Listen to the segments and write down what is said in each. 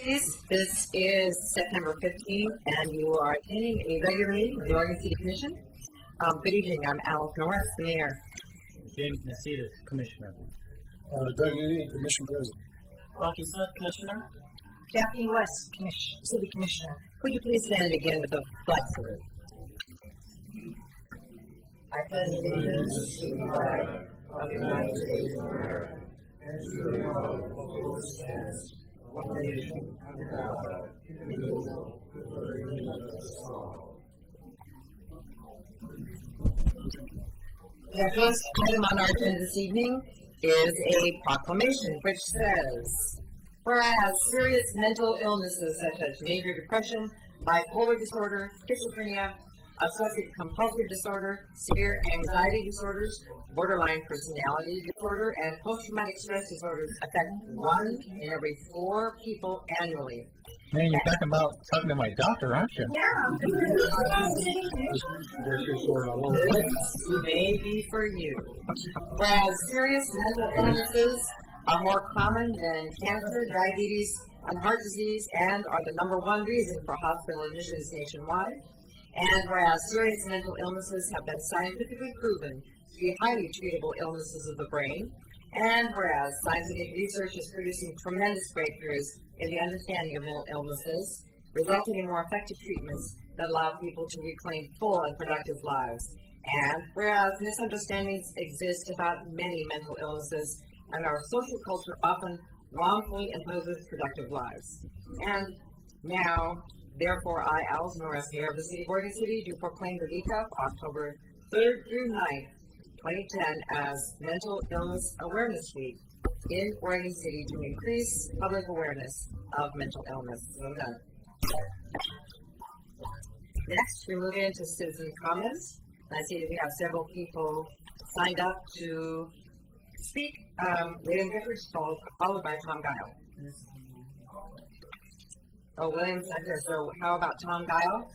Please, this is September 15th, and you are attending a regular meeting of the Oregon City Commission. Good evening. I'm Alice Norris, the mayor. James Nacitas, Commissioner. Doug Lee, Commission President. Rocky Smith, Commissioner. Kathy West, City Commissioner. Would you please stand and begin with the flag salute? I pledge allegiance to the flag of the United States of America and to the republic for which it stands, one nation under God, indivisible, with liberty and justice for all. The first item on our agenda this evening is a proclamation which says, whereas serious mental illnesses such as major depression, bipolar disorder, schizophrenia, obsessive compulsive disorder, severe anxiety disorders, borderline personality disorder, and post-traumatic stress disorders affect 1 in every 4 people annually. Man, you're talking to my doctor, aren't you? This may be for you. Whereas serious mental illnesses are more common than cancer, diabetes, and heart disease, and are the #1 reason for hospital admissions nationwide. And whereas serious mental illnesses have been scientifically proven to be highly treatable illnesses of the brain, and whereas scientific research is producing tremendous breakthroughs in the understanding of mental illnesses, resulting in more effective treatments that allow people to reclaim full and productive lives. And whereas misunderstandings exist about many mental illnesses, and our social culture often wrongfully imposes productive lives. And now, therefore, I, Alice Norris, Mayor of the City of Oregon City, do proclaim the week of October 3rd through 9th, 2010 as Mental Illness Awareness Week in Oregon City to increase public awareness of mental illness. So done. Next, we move into citizen comments. I see that we have several people signed up to speak. William Giffords, followed by Tom Guile. Oh, William's not here, so how about Tom Guile?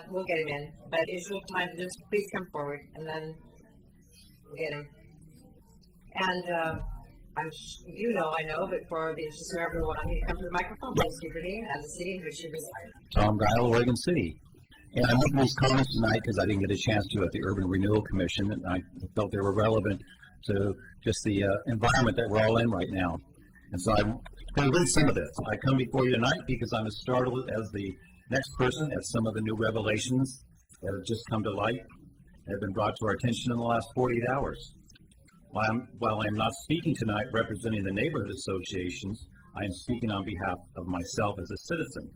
We'll get him in, but it's your time to just please come forward, and then we'll get him. And I know, but for the interest of everyone, you come to the microphone, please give your name and the city in which you reside. Tom Guile, Oregon City. And I'm making these comments tonight because I didn't get a chance to at the Urban Renewal Commission, and I felt they were relevant to just the environment that we're all in right now. And so I'm going to read some of this. I come before you tonight because I'm as startled as the next person at some of the new revelations that have just come to light and have been brought to our attention in the last 48 hours. While I'm not speaking tonight representing the neighborhood associations, I am speaking on behalf of myself as a citizen.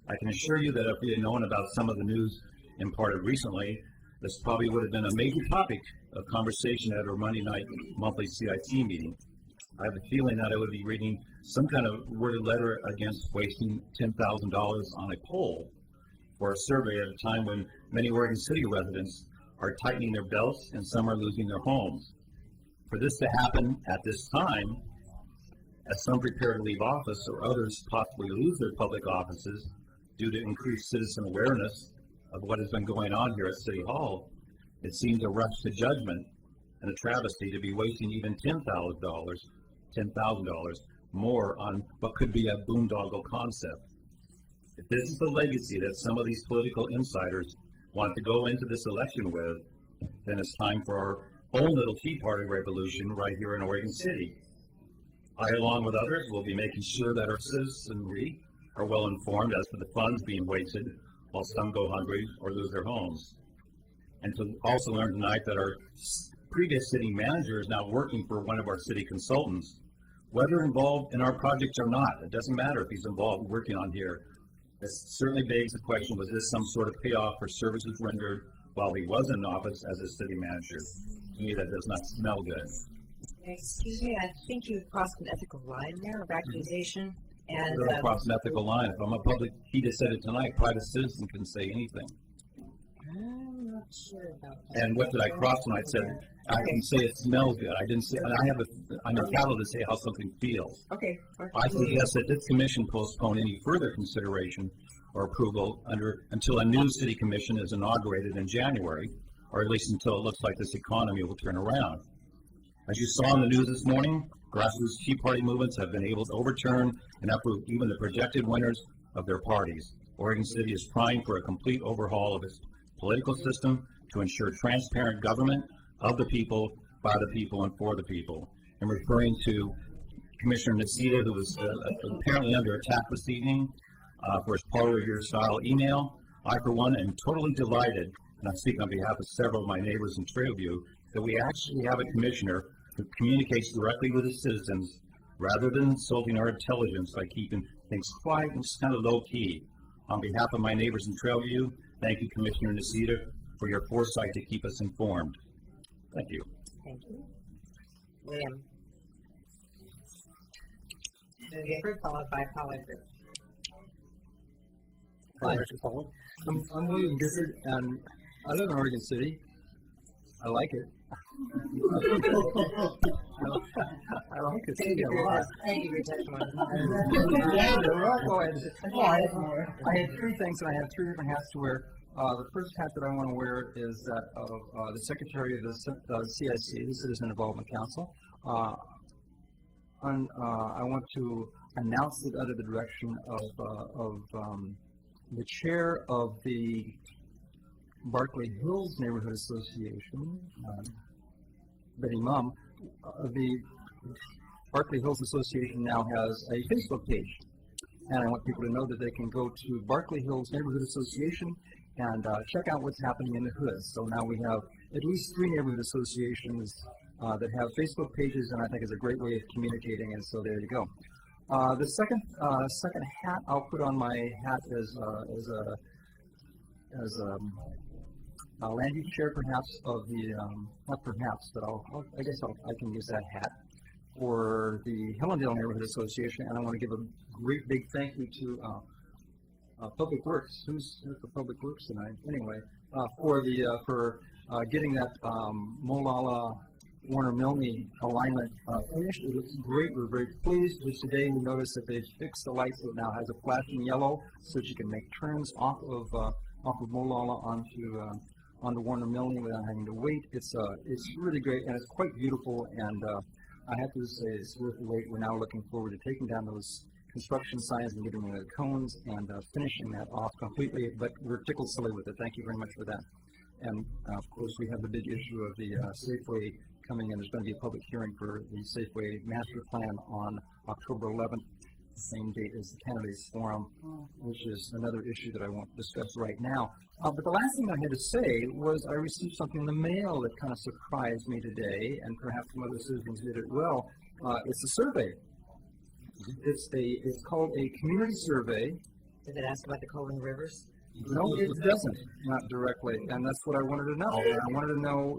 I can assure you that if we had known about some of the news imparted recently, this probably would have been a major topic of conversation at our Monday night monthly CIT meeting. I have a feeling that I would be reading some kind of worded letter against wasting $10,000 on a poll for a survey at a time when many Oregon City residents are tightening their belts and some are losing their homes. For this to happen at this time, as some prepare to leave office or others possibly lose their public offices due to increased citizen awareness of what has been going on here at City Hall, it seems a rush to judgment and a travesty to be wasting even $10,000 more on what could be a boondoggle concept. If this is the legacy that some of these political insiders want to go into this election with, then it's time for our own little Tea Party revolution right here in Oregon City. I, along with others, will be making sure that our citizenry are well informed as to the funds being wasted while some go hungry or lose their homes. And to also learn tonight that our previous city manager is now working for one of our city consultants. Whether involved in our projects or not, it doesn't matter if he's involved working on here. This certainly begs the question, was this some sort of payoff for services rendered while he was in office as a city manager? To me, that does not smell good. Excuse me, I think you've crossed an ethical line there of accusation. And cross an ethical line. If I'm a public, he just said it tonight, private citizen can say anything. I'm not sure about that. And what did I cross tonight? Said I can say it smells good. I didn't say. I'm entitled to say how something feels. Okay. I suggest that this commission postpone any further consideration or approval until a new city commission is inaugurated in January, or at least until it looks like this economy will turn around. As you saw in the news this morning, Grassroots Tea Party movements have been able to overturn and uproot even the projected winners of their parties. Oregon City is primed for a complete overhaul of its political system to ensure transparent government of the people, by the people, and for the people. I'm referring to Commissioner Nocita, who was apparently under attack this evening for his parlor-style email. I, for one, am totally delighted, and I speak on behalf of several of my neighbors in Trailview, that we actually have a commissioner who communicates directly with his citizens rather than insulting our intelligence by keeping things quiet and kind of low-key. On behalf of my neighbors in Trailview, thank you, Commissioner Nocita, for your foresight to keep us informed. Thank you. Thank you. William. Gifford, followed by Paul Edgar. Hi, I'm William Gifford, and I live in Oregon City. I like it. I like the city a lot. Thank you for your testimony. I had three things, and I have three different hats to wear. The first hat that I want to wear is that of the Secretary of the CIC, the Citizen Involvement Council. I want to announce it under the direction of the chair of the Barkley Hills Neighborhood Association, Betty Mum. The Barkley Hills Association now has a Facebook page, and I want people to know that they can go to Barkley Hills Neighborhood Association and check out what's happening in the hood. So now we have at least 3 neighborhood associations that have Facebook pages, and I think it's a great way of communicating, and so there you go. The second hat I'll put on my hat is a land use chair, perhaps, of the, not perhaps, but I guess I can use that hat for the Hellendale Neighborhood Association, and I want to give a great big thank you to Public Works. Who's the Public Works tonight? Anyway, for getting that Molalla Warner Milne alignment finished. It looks great. We're very pleased. Just today we noticed that they fixed the light so it now has a flashing yellow so that you can make turns off of Molalla onto Warner Milne without having to wait. It's really great, and it's quite beautiful, and I have to say it's worth the wait. We're now looking forward to taking down those construction signs and getting rid of the cones and finishing that off completely, but we're tickled silly with it. Thank you very much for that. And of course we have the big issue of the Safeway coming in. There's going to be a public hearing for the Safeway Master Plan on October 11th, the same date as the Candidates Forum, which is another issue that I won't discuss right now. But the last thing I had to say was I received something in the mail that kind of surprised me today, and perhaps some other citizens did it well. It's a survey. It's called a community survey. Did it ask about the Colvin Rivers? No, it doesn't, not directly, and that's what I wanted to know. I wanted to know,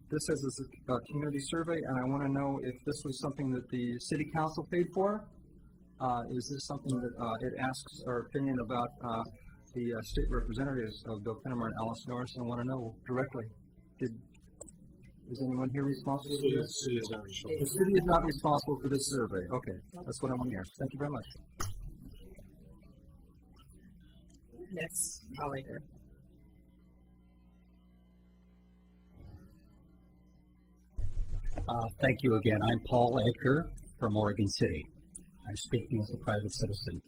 this is a community survey, and I want to know if this was something that the city council paid for. Is this something that it asks our opinion about the state representatives of Bill Pennemer and Alice Norris? I want to know directly. Is anyone here responsible for this? The city is not responsible for this survey. Okay, that's what I want to hear. Thank you very much. Next, Paul Edgar. Thank you again. I'm Paul Edgar from Oregon City. I'm speaking as a private citizen.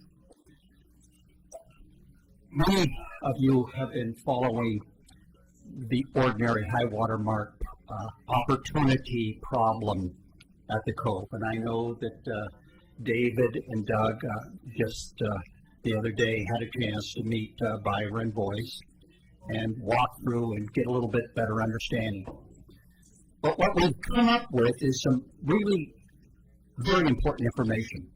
Many of you have been following the ordinary high water mark opportunity problem at the Cove, and I know that David and Doug just the other day had a chance to meet Byron Boyce and walk through and get a little bit better understanding. But what we've come up with is some really very important information.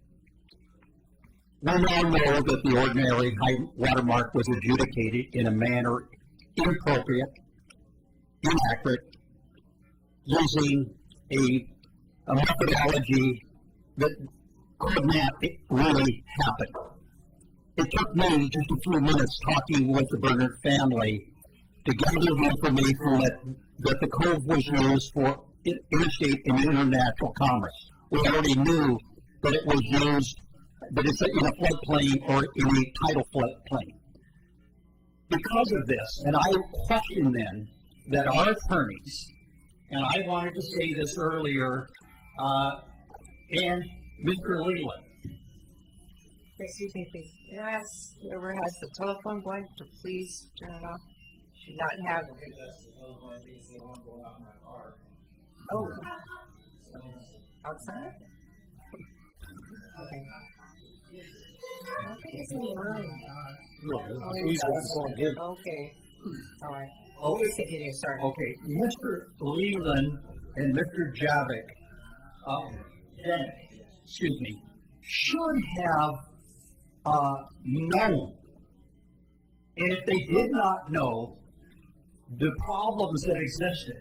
We now know that the ordinary high water mark was adjudicated in a manner inappropriate, inaccurate, using a methodology that could not really happen. It took me just a few minutes talking with the Bernard family to gather the information that the Cove was used for interstate and international commerce. We already knew that it was used, that it's in a floodplain or in a tidal floodplain. Because of this, and I questioned then that our attorneys, and I wanted to say this earlier And Mr. Leland. Excuse me, please. Yes, whoever has the telephone going to please turn it off. Should not have. Oh. Outside? Okay. Okay, it's in the room. Oh, Please, that's all good. Okay. All right. Oh, Please continue, sorry. okay, Mr. Leland and Mr. Javik, excuse me, should have known. And if they did not know the problems that existed,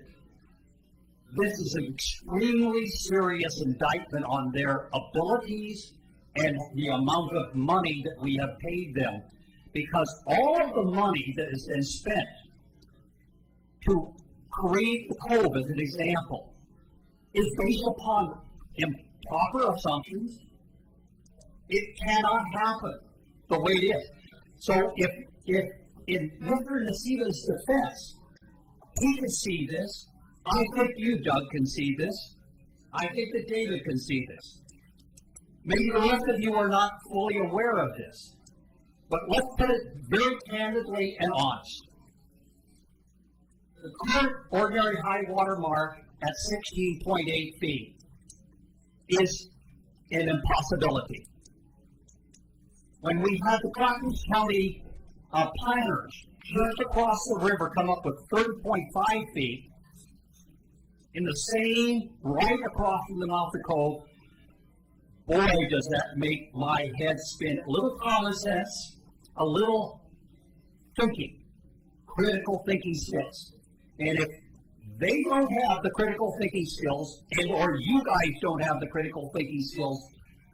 this is an extremely serious indictment on their abilities and the amount of money that we have paid them. Because all of the money that has been spent to create the Cove, as an example, is based upon improper assumptions. It cannot happen the way it is. So if in Mr. Nasiba's defense, he can see this, I think you, Doug, can see this, I think that David can see this. Maybe the rest of you are not fully aware of this. But let's put it very candidly and honest. The current ordinary high water mark at 16.8 feet is an impossibility. When we had the Cottons County planners just across the river come up with 30.5 feet in the same, right across from the mouth of the Cove, boy, does that make my head spin. A little common sense, a little thinking, critical thinking skills. And if they don't have the critical thinking skills, and or you guys don't have the critical thinking skills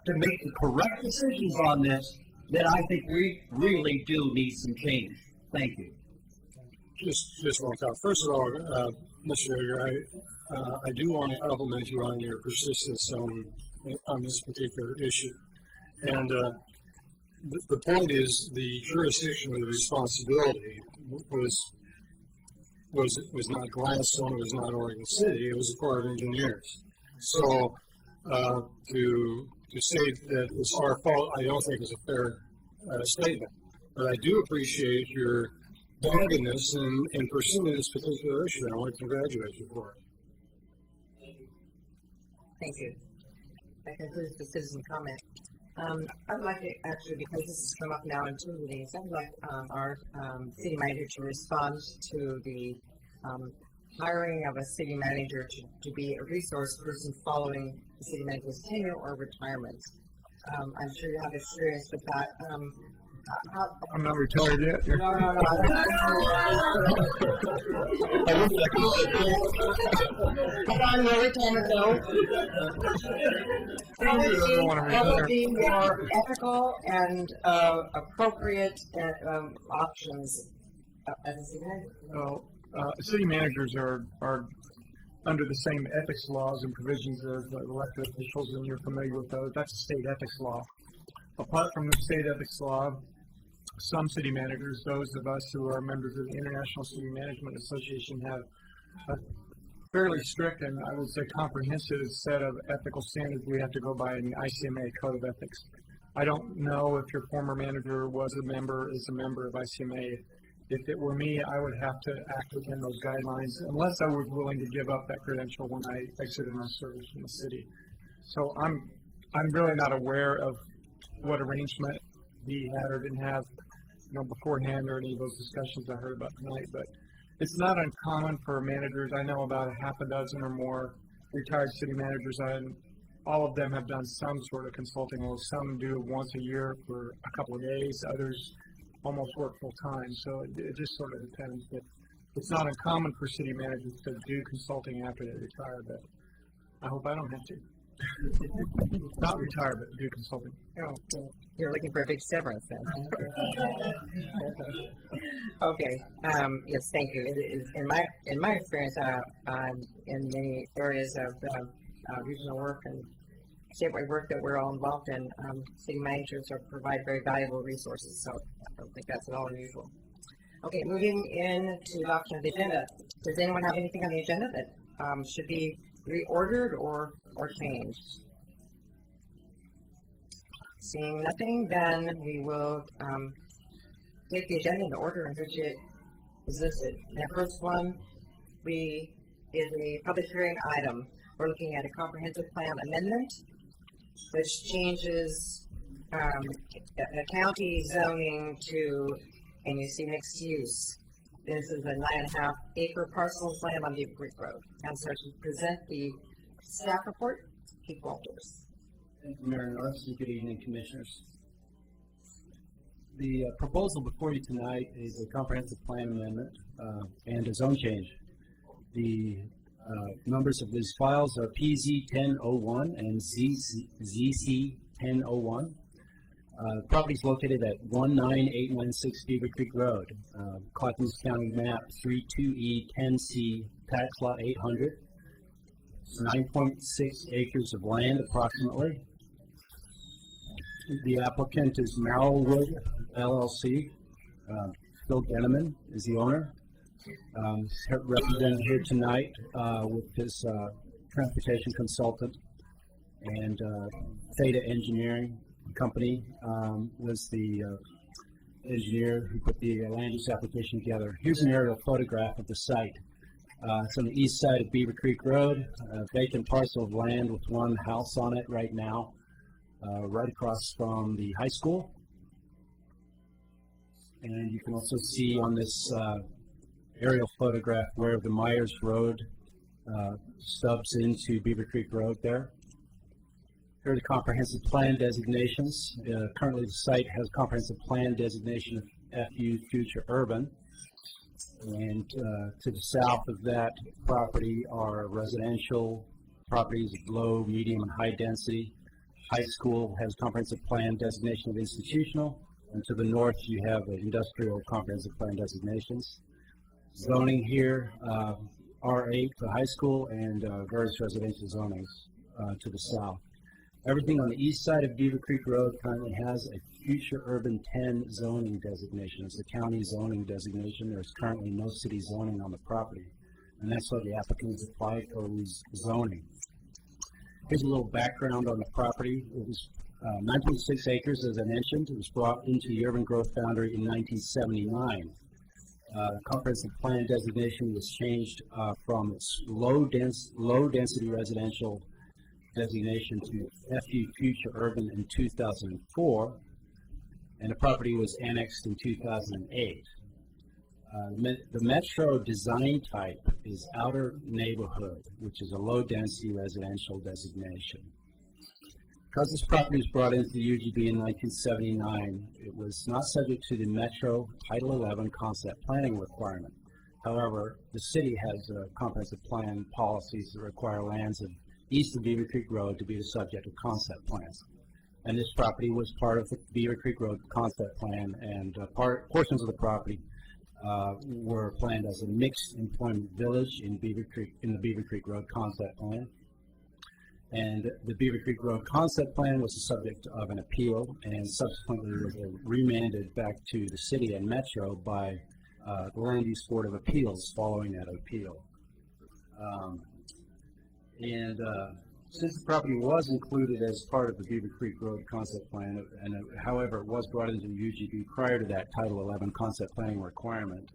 to make the correct decisions on this, then I think we really do need some change. Thank you. Just one thought. First of all, Mr. Yeager, I do want to compliment you on your persistence on this particular issue. And the point is, the jurisdiction of the responsibility was not Gladstone, it was not Oregon City, it was the Corps of Engineers. So to say that it's our fault, I don't think is a fair statement. But I do appreciate your doggedness in pursuing this particular issue. I want to congratulate you for it. Thank you. That concludes the citizen comment. I would like to actually, because this has come up now in 2 meetings, I would like our city manager to respond to the hiring of a city manager to be a resource person following the city manager's tenure or retirement. I'm sure you have experience with that. I'm not retired yet. No. I wish I could. Come on, your retirement though. What would be more ethical and appropriate options as a city manager? Well, city managers are under the same ethics laws and provisions as elected officials, and you're familiar with those. That's a state ethics law. Apart from the state ethics law, some city managers, those of us who are members of the International City Management Association, have a fairly strict and I would say comprehensive set of ethical standards we have to go by in the ICMA Code of Ethics. I don't know if your former manager is a member of ICMA. If it were me, I would have to act within those guidelines unless I was willing to give up that credential when I exited my service from the city. So I'm really not aware of what arrangement he had or didn't have, beforehand, or any of those discussions I heard about tonight. But it's not uncommon for managers. I know about a half a dozen or more retired city managers, and all of them have done some sort of consulting. Well, some do once a year for a couple of days. Others almost work full time. So it just sort of depends. But it's not uncommon for city managers to do consulting after they retire. But I hope I don't have to. Not retire, but do consulting. Oh, you're looking for a big severance then. Okay. Yes, thank you. In my experience, in many areas of regional work and statewide work that we're all involved in, city managers provide very valuable resources. So I don't think that's at all unusual. Okay, moving in to adoption of the agenda. Does anyone have anything on the agenda that should be reordered or changed? Seeing nothing, then we will take the agenda in the order in which it is listed. The first one is a public hearing item. We're looking at a comprehensive plan amendment, which changes the county zoning to, and you see mixed use. This is a 9.5 acre parcel of land on Beaver Creek Road. And so to present the staff report, Keith Walters. Thank you, Mayor Norris, and good evening, Commissioners. The proposal before you tonight is a comprehensive plan amendment and a zone change. The numbers of these files are PZ 1001 and ZC 1001. Property is located at 19896 Beaver Creek Road, Clackamas County map 32E10C, tax lot 800. It's 9.6 acres of land approximately. The applicant is Merrillwood LLC. Phil Genneman is the owner. Represented here tonight with his transportation consultant, and Theta Engineering Company was the engineer who put the land use application together. Here's an aerial photograph of the site. It's on the east side of Beaver Creek Road, a vacant parcel of land with one house on it right now, right across from the high school. And you can also see on this aerial photograph where the Myers Road stubs into Beaver Creek Road there. Here are the comprehensive plan designations. Currently the site has comprehensive plan designation of FU Future Urban. And to the south of that property are residential properties of low, medium, and high density. High school has comprehensive plan designation of institutional. And to the north you have industrial comprehensive plan designations. Zoning here, R8 for high school, and various residential zonings to the south. Everything on the east side of Beaver Creek Road currently has a Future Urban 10 zoning designation. It's the county zoning designation. There's currently no city zoning on the property, and that's why the applicant has applied for zoning. Here's a little background on the property. It was 9.6 acres, as I mentioned. It was brought into the urban growth boundary in 1979. Comprehensive plan designation was changed from its low density residential designation to FU Future Urban in 2004, and the property was annexed in 2008. The metro design type is outer neighborhood, which is a low density residential designation. Because this property was brought into the UGB in 1979, it was not subject to the Metro Title 11 concept planning requirement. However, the city has comprehensive plan policies that require lands east of Beaver Creek Road to be the subject of concept plans. And this property was part of the Beaver Creek Road concept plan, and portions of the property were planned as a mixed employment village in the Beaver Creek Road concept plan. And the Beaver Creek Road concept plan was the subject of an appeal, and subsequently was remanded back to the city and Metro by the Land Use Board of Appeals following that appeal. Since the property was included as part of the Beaver Creek Road concept plan, and however it was brought into the UGB prior to that Title 11 concept planning requirement,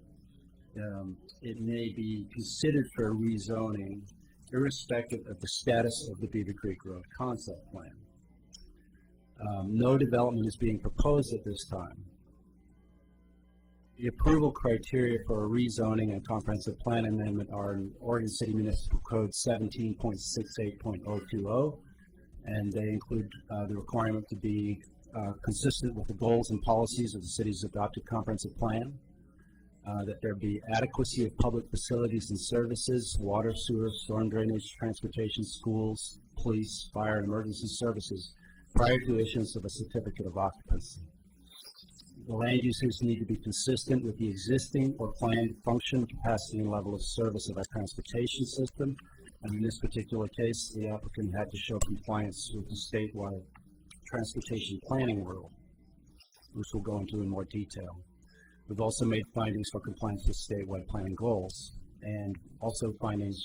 it may be considered for rezoning irrespective of the status of the Beaver Creek Road concept plan. No development is being proposed at this time. The approval criteria for a rezoning and comprehensive plan amendment are in Oregon City Municipal Code 17.68.020, and they include the requirement to be consistent with the goals and policies of the city's adopted comprehensive plan, that there be adequacy of public facilities and services, water, sewer, storm drainage, transportation, schools, police, fire, and emergency services prior to issuance of a certificate of occupancy. The land uses need to be consistent with the existing or planned function, capacity, and level of service of our transportation system. And in this particular case, the applicant had to show compliance with the statewide transportation planning rule, which we'll go into in more detail. We've also made findings for compliance with statewide planning goals, and also findings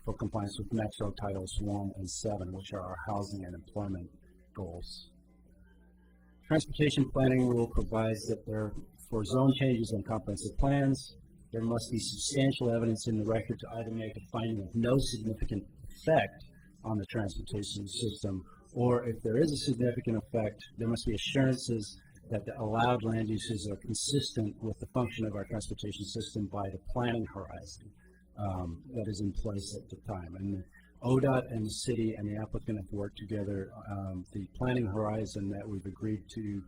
for compliance with Metro Titles 1 and 7, which are our housing and employment goals. Transportation planning rule provides that for zone changes and comprehensive plans, there must be substantial evidence in the record to either make a finding of no significant effect on the transportation system, or if there is a significant effect, there must be assurances that the allowed land uses are consistent with the function of our transportation system by the planning horizon that is in place at the time. And ODOT and the city and the applicant have worked together. The planning horizon that we've agreed to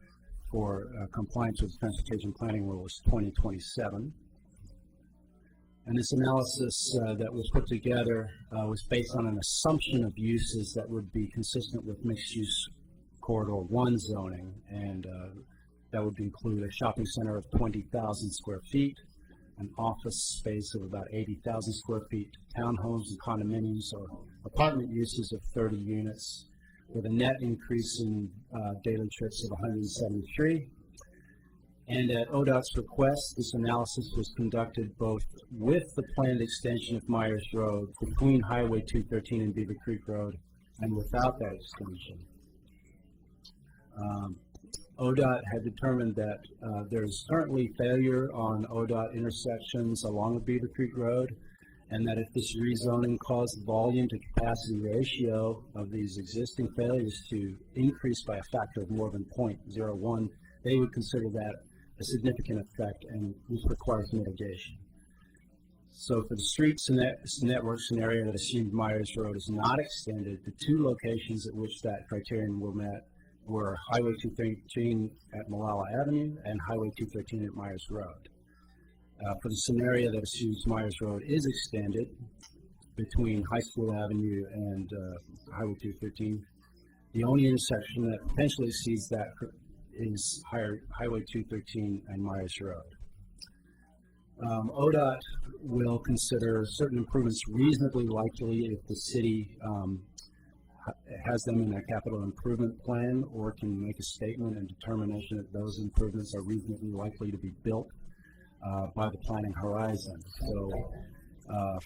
for compliance with the transportation planning rule is 2027. And this analysis that was put together was based on an assumption of uses that would be consistent with mixed-use corridor 1 zoning, and that would include a shopping center of 20,000 square feet, an office space of about 80,000 square feet, townhomes and condominiums or apartment uses of 30 units, with a net increase in daily trips of 173. And at ODOT's request, this analysis was conducted both with the planned extension of Myers Road between Highway 213 and Beaver Creek Road, and without that extension. ODOT had determined that there is currently failure on ODOT intersections along the Beaver Creek Road, and that if this rezoning caused the volume to capacity ratio of these existing failures to increase by a factor of more than 0.01, they would consider that a significant effect, and this requires mitigation. So for the streets and network scenario that assumed Myers Road is not extended, the two locations at which that criterion were met were Highway 213 at Malala Avenue and Highway 213 at Myers Road. For the scenario that assumes Myers Road is extended between High School Avenue and Highway 213, the only intersection that potentially sees that is Highway 213 and Myers Road. ODOT will consider certain improvements reasonably likely if the city has them in their capital improvement plan, or can make a statement and determination that those improvements are reasonably likely to be built by the planning horizon. So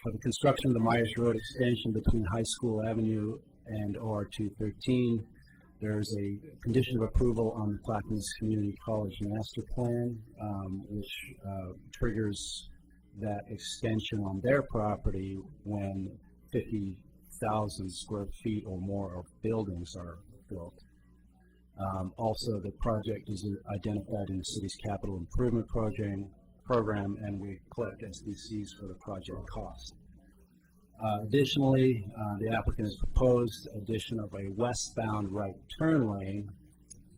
for the construction of the Myers Road extension between High School Avenue and OR 213, there's a condition of approval on the Clackamas Community College Master Plan, which triggers that extension on their property when 50,000 square feet or more of buildings are built. Also, the project is identified in the city's capital improvement program, and we collect SDCs for the project cost. Additionally, the applicant has proposed addition of a westbound right turn lane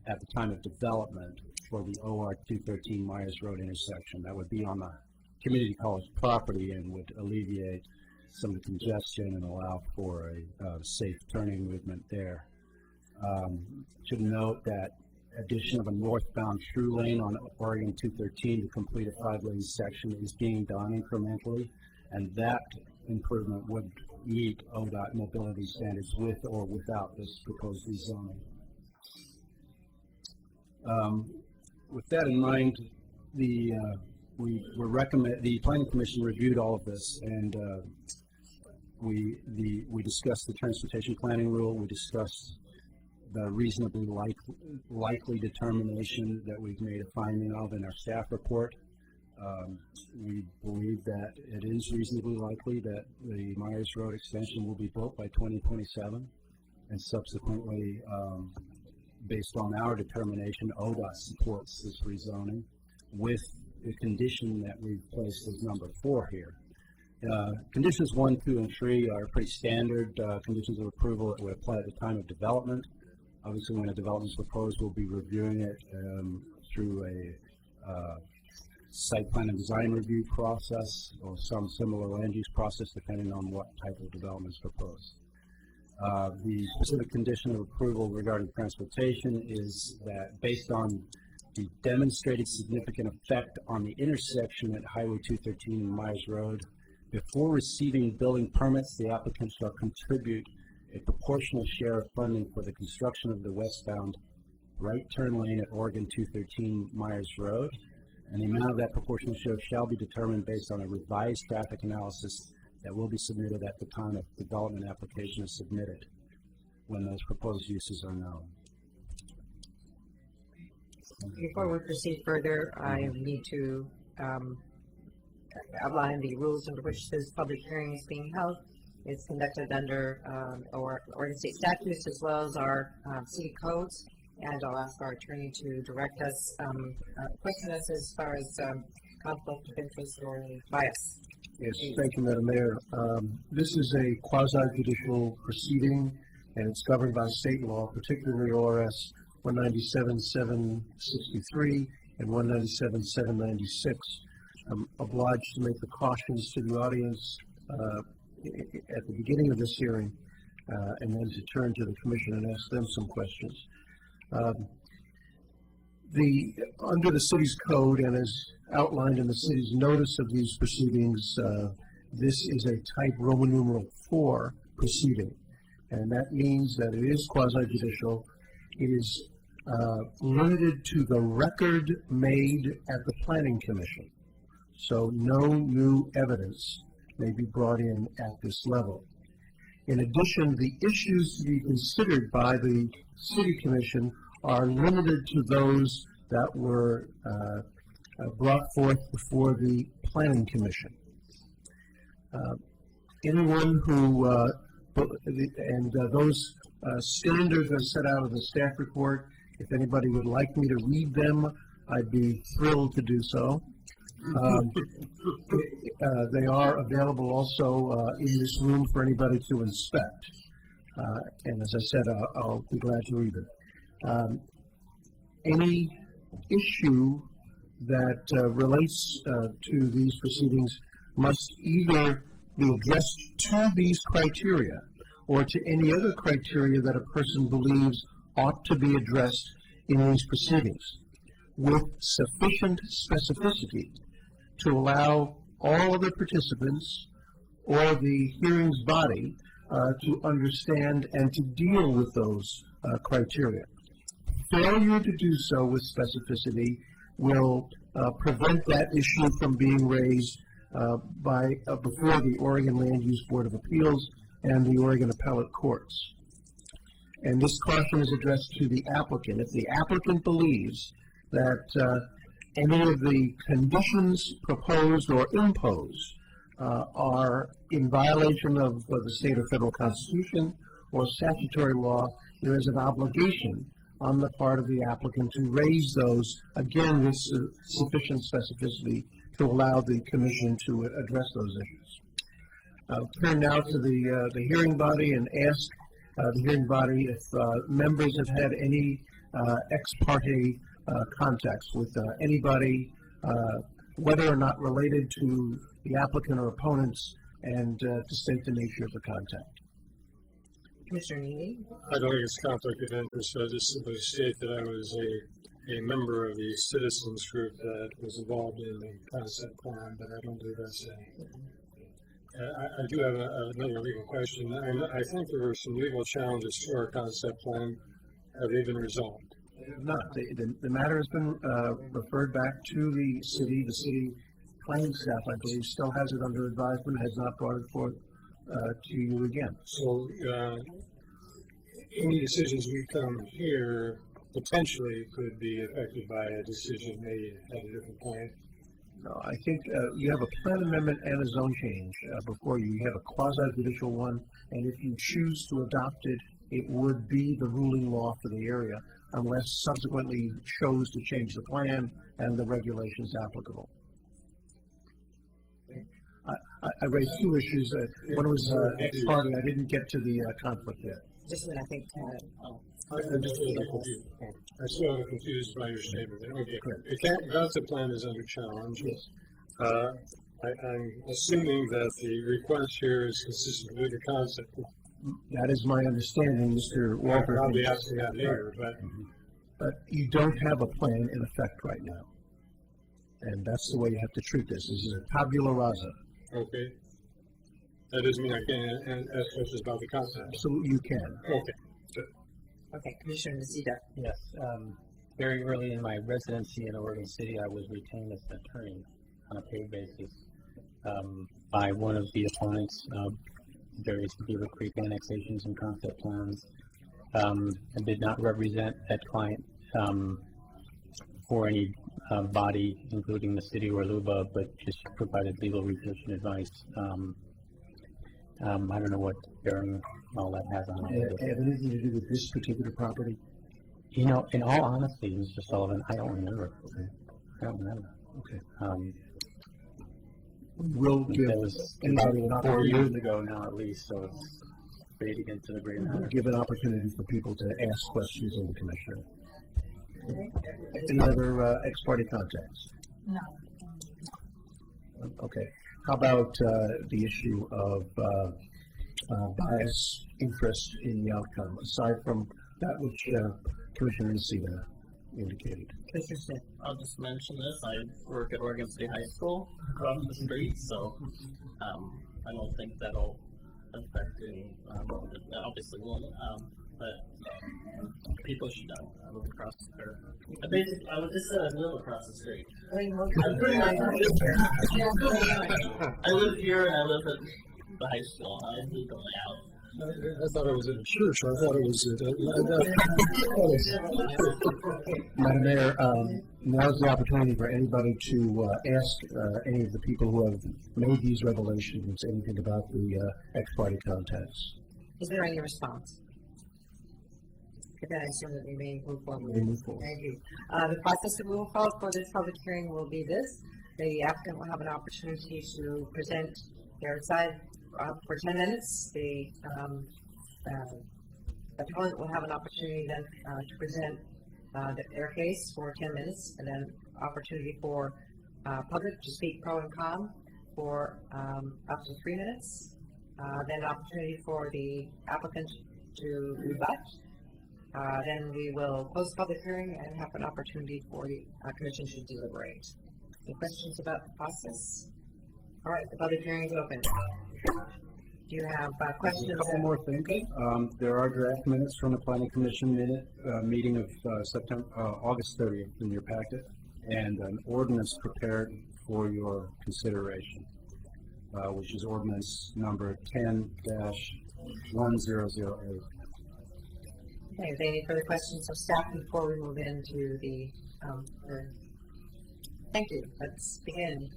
at the time of development for the OR 213 Myers Road intersection. That would be on the community college property and would alleviate some of the congestion and allow for a safe turning movement there. Should note that addition of a northbound through lane on Oregon 213 to complete a 5-lane section is being done incrementally, and that improvement would meet ODOT mobility standards with or without this proposed rezoning. With that in mind, the Planning Commission reviewed all of this, and we discussed the transportation planning rule. We discussed the reasonably likely determination that we've made a finding of in our staff report. We believe that it is reasonably likely that the Myers Road extension will be built by 2027, and subsequently, based on our determination, ODOT supports this rezoning with the condition that we've placed as number 4 here. Conditions 1, 2, and 3 are pretty standard conditions of approval that we apply at the time of development. Obviously, when a development is proposed, we'll be reviewing it through a site plan and design review process or some similar land use process, depending on what type of development is proposed. The specific condition of approval regarding transportation is that based on the demonstrated significant effect on the intersection at Highway 213 and Myers Road, before receiving building permits, the applicant shall contribute a proportional share of funding for the construction of the westbound right turn lane at Oregon 213 Myers Road, and the amount of that proportional share shall be determined based on a revised traffic analysis that will be submitted at the time of development application is submitted, when those proposed uses are known. Before we proceed further, I need to outline the rules under which this public hearing is being held. It's conducted under Oregon State statutes as well as our city codes. And I'll ask our attorney to direct us, question us as far as conflict of interest or bias. Yes, thank you, Madam Mayor. This is a quasi-judicial proceeding, and it's governed by state law, particularly ORS 197-763 and 197-796. I'm obliged to make the cautions to the audience at the beginning of this hearing, and then to turn to the commission and ask them some questions. Under the city's code, and as outlined in the city's notice of these proceedings, this is a type Roman numeral 4 proceeding, and that means that it is quasi-judicial. It is limited to the record made at the Planning Commission, so no new evidence may be brought in at this level. In addition, the issues to be considered by the City Commission are limited to those that were brought forth before the Planning Commission. Anyone who, those standards are set out in the staff report. If anybody would like me to read them, I'd be thrilled to do so. They are available also in this room for anybody to inspect. And as I said, I'll be glad to read them. Any issue that relates to these proceedings must either be addressed to these criteria or to any other criteria that a person believes ought to be addressed in these proceedings with sufficient specificity to allow all of the participants or the hearings body to understand and to deal with those criteria. Failure to do so with specificity will prevent that issue from being raised before the Oregon Land Use Board of Appeals and the Oregon Appellate Courts. And this caution is addressed to the applicant. If the applicant believes that any of the conditions proposed or imposed are in violation of the state or federal constitution or statutory law, there is an obligation on the part of the applicant to raise those, again, with sufficient specificity to allow the commission to address those issues. I'll turn now to the hearing body and ask the hearing body if members have had any ex parte contacts with anybody, whether or not related to the applicant or opponents, and to state the nature of the contact. Commissioner Neely? I don't think it's conflict of interest, so I just simply state that I was a member of the citizens group that was involved in the concept plan, but I don't believe that's I do have another legal question. I think there were some legal challenges to our concept plan. Have they been resolved? Not. The matter has been referred back to the city. The city planning staff, I believe, still has it under advisement, has not brought it forth to you again. So any decisions we come here potentially could be affected by a decision made at a different point. No, I think you have a plan amendment and a zone change before you. You have a quasi-judicial one, and if you choose to adopt it, it would be the ruling law for the area, unless subsequently chose to change the plan and the regulations applicable. I raised two issues. One was ex parte. I didn't get to the conflict yet. Just when I think. I'm just a little confused. I'm still confused by your statement. Okay, the concept plan is under challenge. Yes. I'm assuming that the request here is consistent with the concept. That is my understanding, Mr. Walker. I'll be asking that later, but you don't have a plan in effect right now, and that's the way you have to treat this. This is a tabula rasa. Okay. That doesn't mean I can't ask questions about the concept. Absolutely, you can. Okay. Okay, Commissioner Nocita. Yes. Very early in my residency in Oregon City, I was retained as an attorney on a paid basis. by one of the opponents of various Beaver Creek annexations and concept plans. And did not represent that client for any body, including the city or LUBA, but just provided legal research and advice. I don't know what bearing all that has on it. Have anything to do with this particular property? You know, in all honesty, Mr. Sullivan, I don't remember. I don't remember. Okay. We'll give That was anybody an about 4 opportunity. years ago now, at least, so it's fading into the gray matter. Give an opportunity for people to ask questions of the commissioner. Any other ex parte contacts? No. Okay. How about the issue of bias, interest in the outcome, aside from that which Commissioner Nocita indicated? I'll just mention this. I work at Oregon State High School across the street, so I don't think that'll affect any. Obviously won't, but people should know. I live across the street. I was just said I live across the street. I live here and I live at the high school. I live the layout. I thought it was at a church. I thought it was at Madam Mayor, now's the opportunity for anybody to ask any of the people who have made these revelations anything about the ex parte contacts. Is there any response? Okay, I assume that we may move forward. We move forward. Thank you. The process that we will follow for this public hearing will be this. The applicant will have an opportunity to present their side for 10 minutes. The appellant will have an opportunity then to present their case for 10 minutes, and then opportunity for public to speak pro and con for up to 3 minutes. Then opportunity for the applicant to rebut. Then we will close the public hearing and have an opportunity for the commission to deliberate. Any questions about the process? All right, the public hearing is open. Do you have questions? A couple more things. There are draft minutes from the planning commission meeting of August 30th in your packet, and an ordinance prepared for your consideration, which is ordinance number 10-1008. Okay, is there any further questions of staff before we move into the thank you. Let's begin.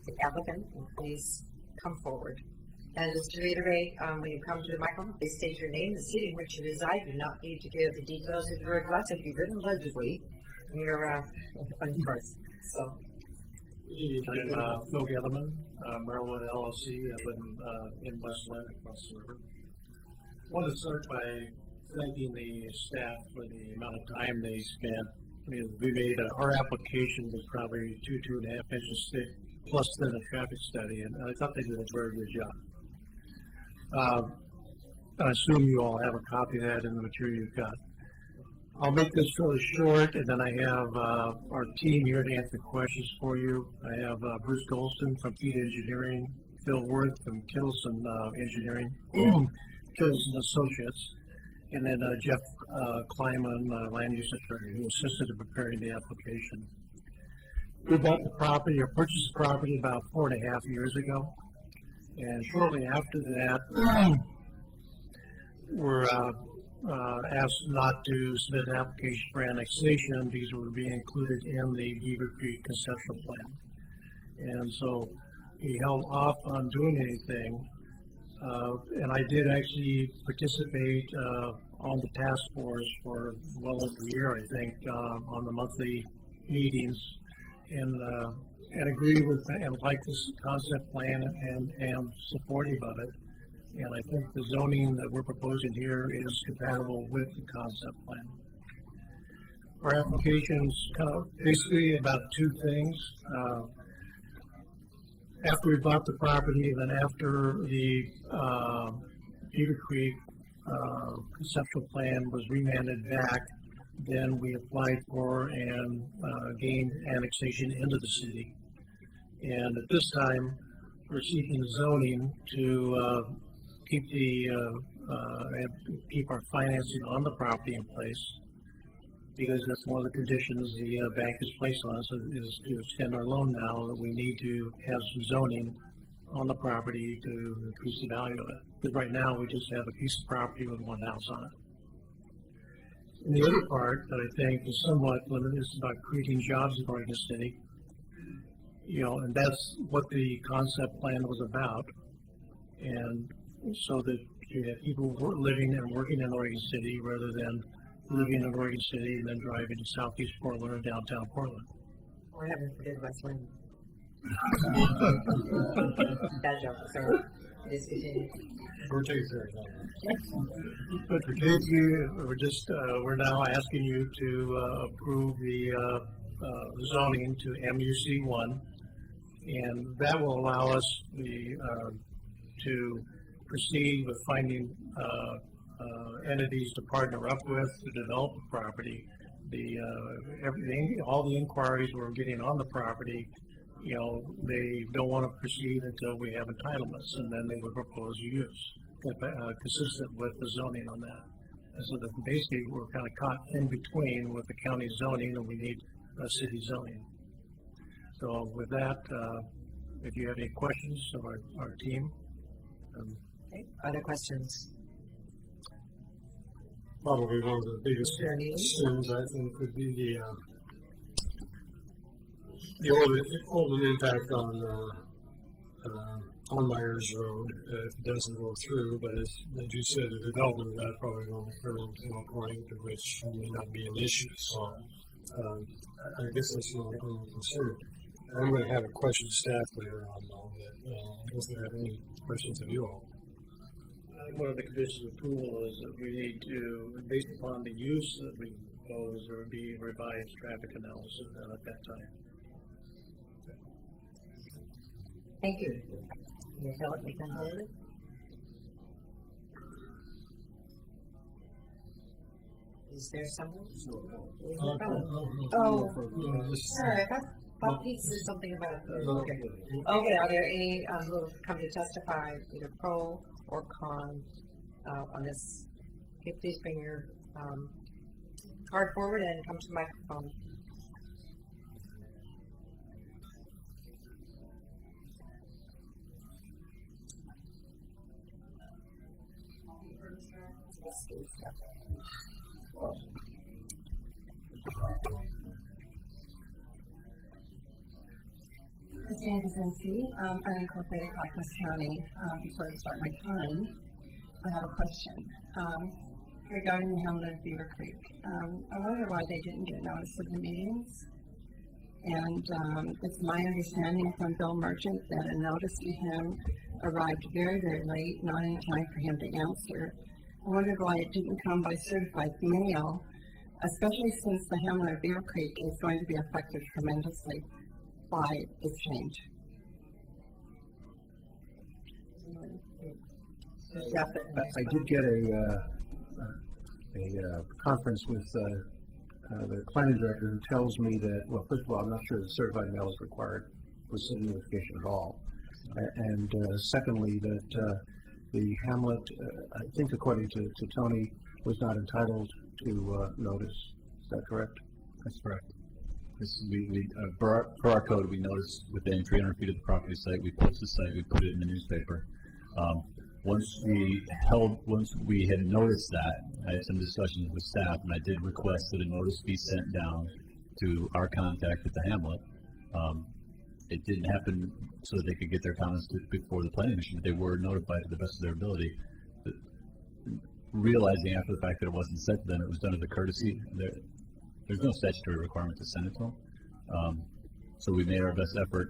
The applicant, please come forward. And just to reiterate, when you come to the microphone, please state your name, the city in which you reside. You do not need to give the details of your address if you've written legibly in your on yours. So. I'm Phil Gellerman, Merlin LLC. I live in Westland across the river. I want to start by thanking the staff for the amount of time they spent. We made our application was probably 2.5 inches thick, plus then a traffic study, and I thought they did a very good job. I assume you all have a copy of that in the material you've got. I'll make this really short, and then I have our team here to answer questions for you. I have Bruce Golston from Feed Engineering, Phil Worth from Kittleson Engineering, Kittleson Associates, and then Jeff Kleiman, Land Use Attorney, who assisted in preparing the application. We bought the property, or purchased the property about 4.5 years ago, and shortly after that, we're asked not to submit an application for annexation because it would be included in the Beaver Creek conceptual plan. And so he held off on doing anything. And I did actually participate on the task force for well over a year, I think, on the monthly meetings, and agree with and like this concept plan and supportive of it. And I think the zoning that we're proposing here is compatible with the concept plan. Our application's kind of basically about two things. After we bought the property, then after the Beaver Creek conceptual plan was remanded back, then we applied for and gained annexation into the city. And at this time, we're seeking zoning to keep our financing on the property in place, because that's one of the conditions the bank has placed on us is to extend our loan now, that we need to have some zoning on the property to increase the value of it. Because right now, we just have a piece of property with one house on it. And the other part that I think is somewhat limited is about creating jobs in Oregon City. You know, and that's what the concept plan was about. And so that you have people living and working in Oregon City rather than living in Oregon City and then driving to southeast Portland or downtown Portland. Or having to forget West Lynn. Bad joke, sorry. Please continue. We're taking care of that. But we're now asking you to approve the zoning to MUC1, and that will allow us to proceed with finding entities to partner up with to develop the property. All the inquiries we're getting on the property, you know, they don't want to proceed until we have entitlements, and then they would propose use consistent with the zoning on that. And so that basically we're kind of caught in between with the county zoning, and we need a city zoning. So with that, if you have any questions of our team. Okay. Other questions? Probably one of the biggest Journey. sins, I think, would be the ultimate impact on Myers Road if it doesn't go through. But as you said, the development of that probably won't occur until a point to which may not be an issue. So I guess that's my only concern. I'm going to have a question to staff later on, though. If they have any questions of you all. One of the conditions of approval is that we need to, based upon the use that we propose, there would be revised traffic analysis at that time. Thank you. Can you tell what we can hold? Is there someone? Sorry, I thought Pete said something about it. Okay, are there any who have come to testify, either pro or con, on this? Okay, please bring your card forward and come to the microphone. This is Andy Zinke. Unincorporated Clackamas County. Before I start my time, I have a question regarding the Hamlet of Beaver Creek. I wonder why they didn't get notice of the meetings. And it's my understanding from Bill Merchant that a notice to him arrived very, very late, not in time for him to answer. I wondered why it didn't come by certified mail, especially since the Hamlet of Beaver Creek is going to be affected tremendously by this change. I did get a conference with the planning director who tells me that, well, first of all, I'm not sure that certified mail is required for city notification at all. And secondly, that the Hamlet, I think according to Tony, was not entitled to notice. Is that correct? That's correct. Per our code, we notice within 300 feet of the property site, we post the site, we put it in the newspaper. Once we had noticed that, I had some discussions with staff, and I did request that a notice be sent down to our contact at the Hamlet. It didn't happen so that they could get their comments before the planning commission, but they were notified to the best of their ability. But realizing after the fact that it wasn't sent to them, it was done as a courtesy. There's no statutory requirement to send it to them. So we made our best effort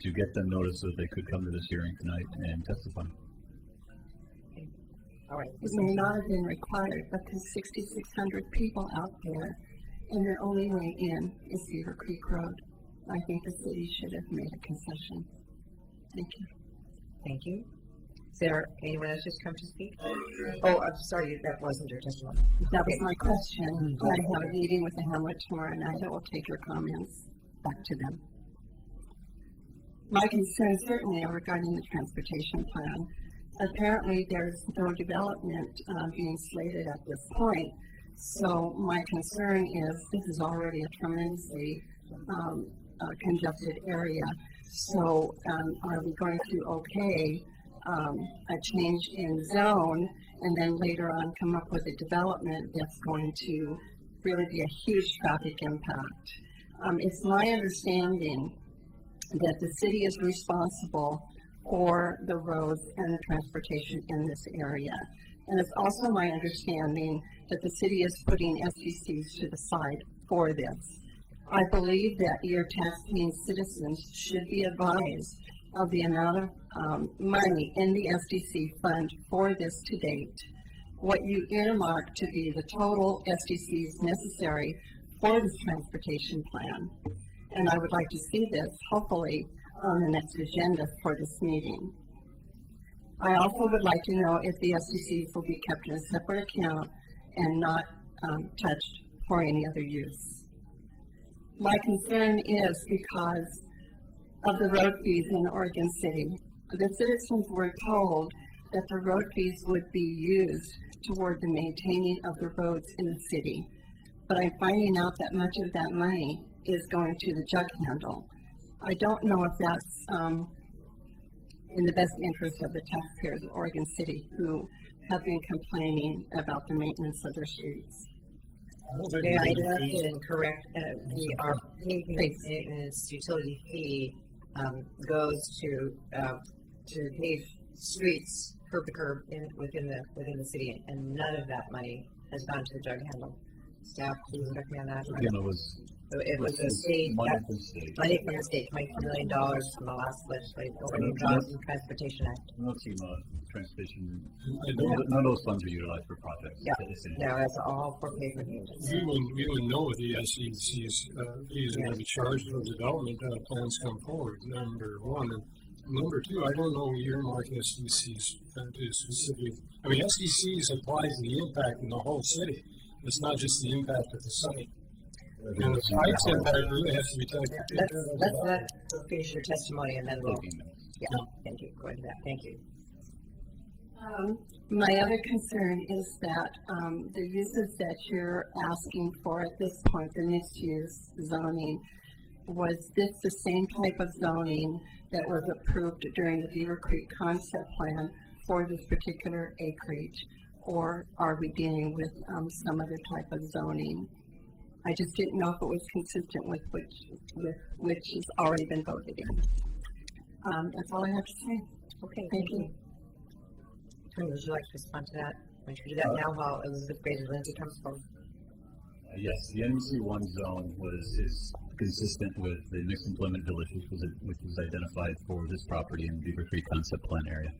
to get them notice so that they could come to this hearing tonight and testify. All right. It may not have been required, but there's 6,600 people out there, and their only way in is Beaver Creek Road. I think the city should have made a concession. Thank you. Thank you. Is there anyone else who's come to speak? Oh, I'm sorry, that wasn't your testimony. That was my question. I have a meeting with the Hamlet tomorrow night. I will take your comments back to them. My concerns certainly are regarding the transportation plan. Apparently, there's no development being slated at this point, So my concern is this is already a tremendously congested area. So are we going to okay a change in zone and then later on come up with a development that's going to really be a huge traffic impact? It's my understanding that the city is responsible for the roads and the transportation in this area. And it's also my understanding that the city is putting SDCs to the side for this. I believe that your taxpaying citizens should be advised of the amount of money in the SDC fund for this to date, what you earmark to be the total SDCs necessary for this transportation plan. And I would like to see this, hopefully, on the next agenda for this meeting. I also would like to know if the SDCs will be kept in a separate account and not touched for any other use. My concern is because of the road fees in Oregon City. The citizens were told that the road fees would be used toward the maintaining of the roads in the city. But I'm finding out that much of that money is going to the jug handle. I don't know if that's in the best interest of the taxpayers of Oregon City who have been complaining about the maintenance of their streets. May I interrupt and correct, our paving maintenance utility fee goes to pave streets curb to curb within the city, and none of that money has gone to the jug handle. Staff, please correct me on that. Again, it was a state, money from the state. money from the state, $24 million from the last legislative Jobs and Transportation Act. Not transportation. None of those funds are utilized for projects. Yeah, no, that's all for pavement maintenance. We would know what the SEC's fees are going to be charged for development plans come forward, number one. And number two, I don't know earmark SEC's to specific. I mean, SEC's applies the impact in the whole city. It's not just the impact of the site. And the site's impact really has to be taken. Let's finish your testimony and then we'll. Yeah, thank you. Go ahead to that. Thank you. My other concern is that the uses that you're asking for at this point, the mixed-use zoning, was this the same type of zoning that was approved during the Beaver Creek concept plan for this particular acreage, or are we dealing with some other type of zoning? I just didn't know if it was consistent with which has already been voted in. That's all I have to say. Okay, thank you. Would you like to respond to that? We should do that now while Elizabeth Grader Lindsay comes forward. Yes, the NC1 zone is consistent with the mixed employment village, which was identified for this property in the Beaver Creek concept plan area.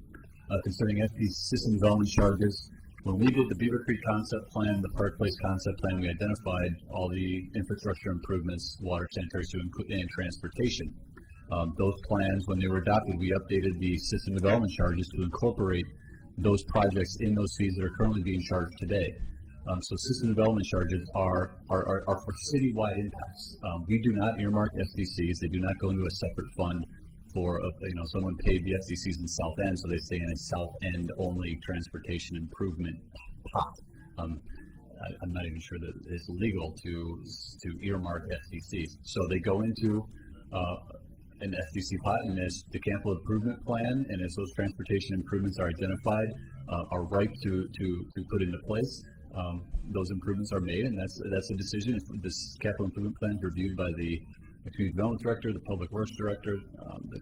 Concerning FP system development charges, when we did the Beaver Creek concept plan, the Park Place concept plan, we identified all the infrastructure improvements, water, sanitary, and transportation. Those plans, when they were adopted, we updated the system development charges to incorporate those projects in those fees that are currently being charged today. So system development charges are for citywide impacts. We do not earmark SDCs. They do not go into a separate fund for, someone paid the SDCs in South End, so they stay in a South End only transportation improvement pot. I'm not even sure that it's legal to earmark SDCs. So they go into an SDC pot, and as the capital improvement plan and as those transportation improvements are identified, are ripe to put into place, those improvements are made, and that's a decision. This capital improvement plan is reviewed by the community development director, the public works director,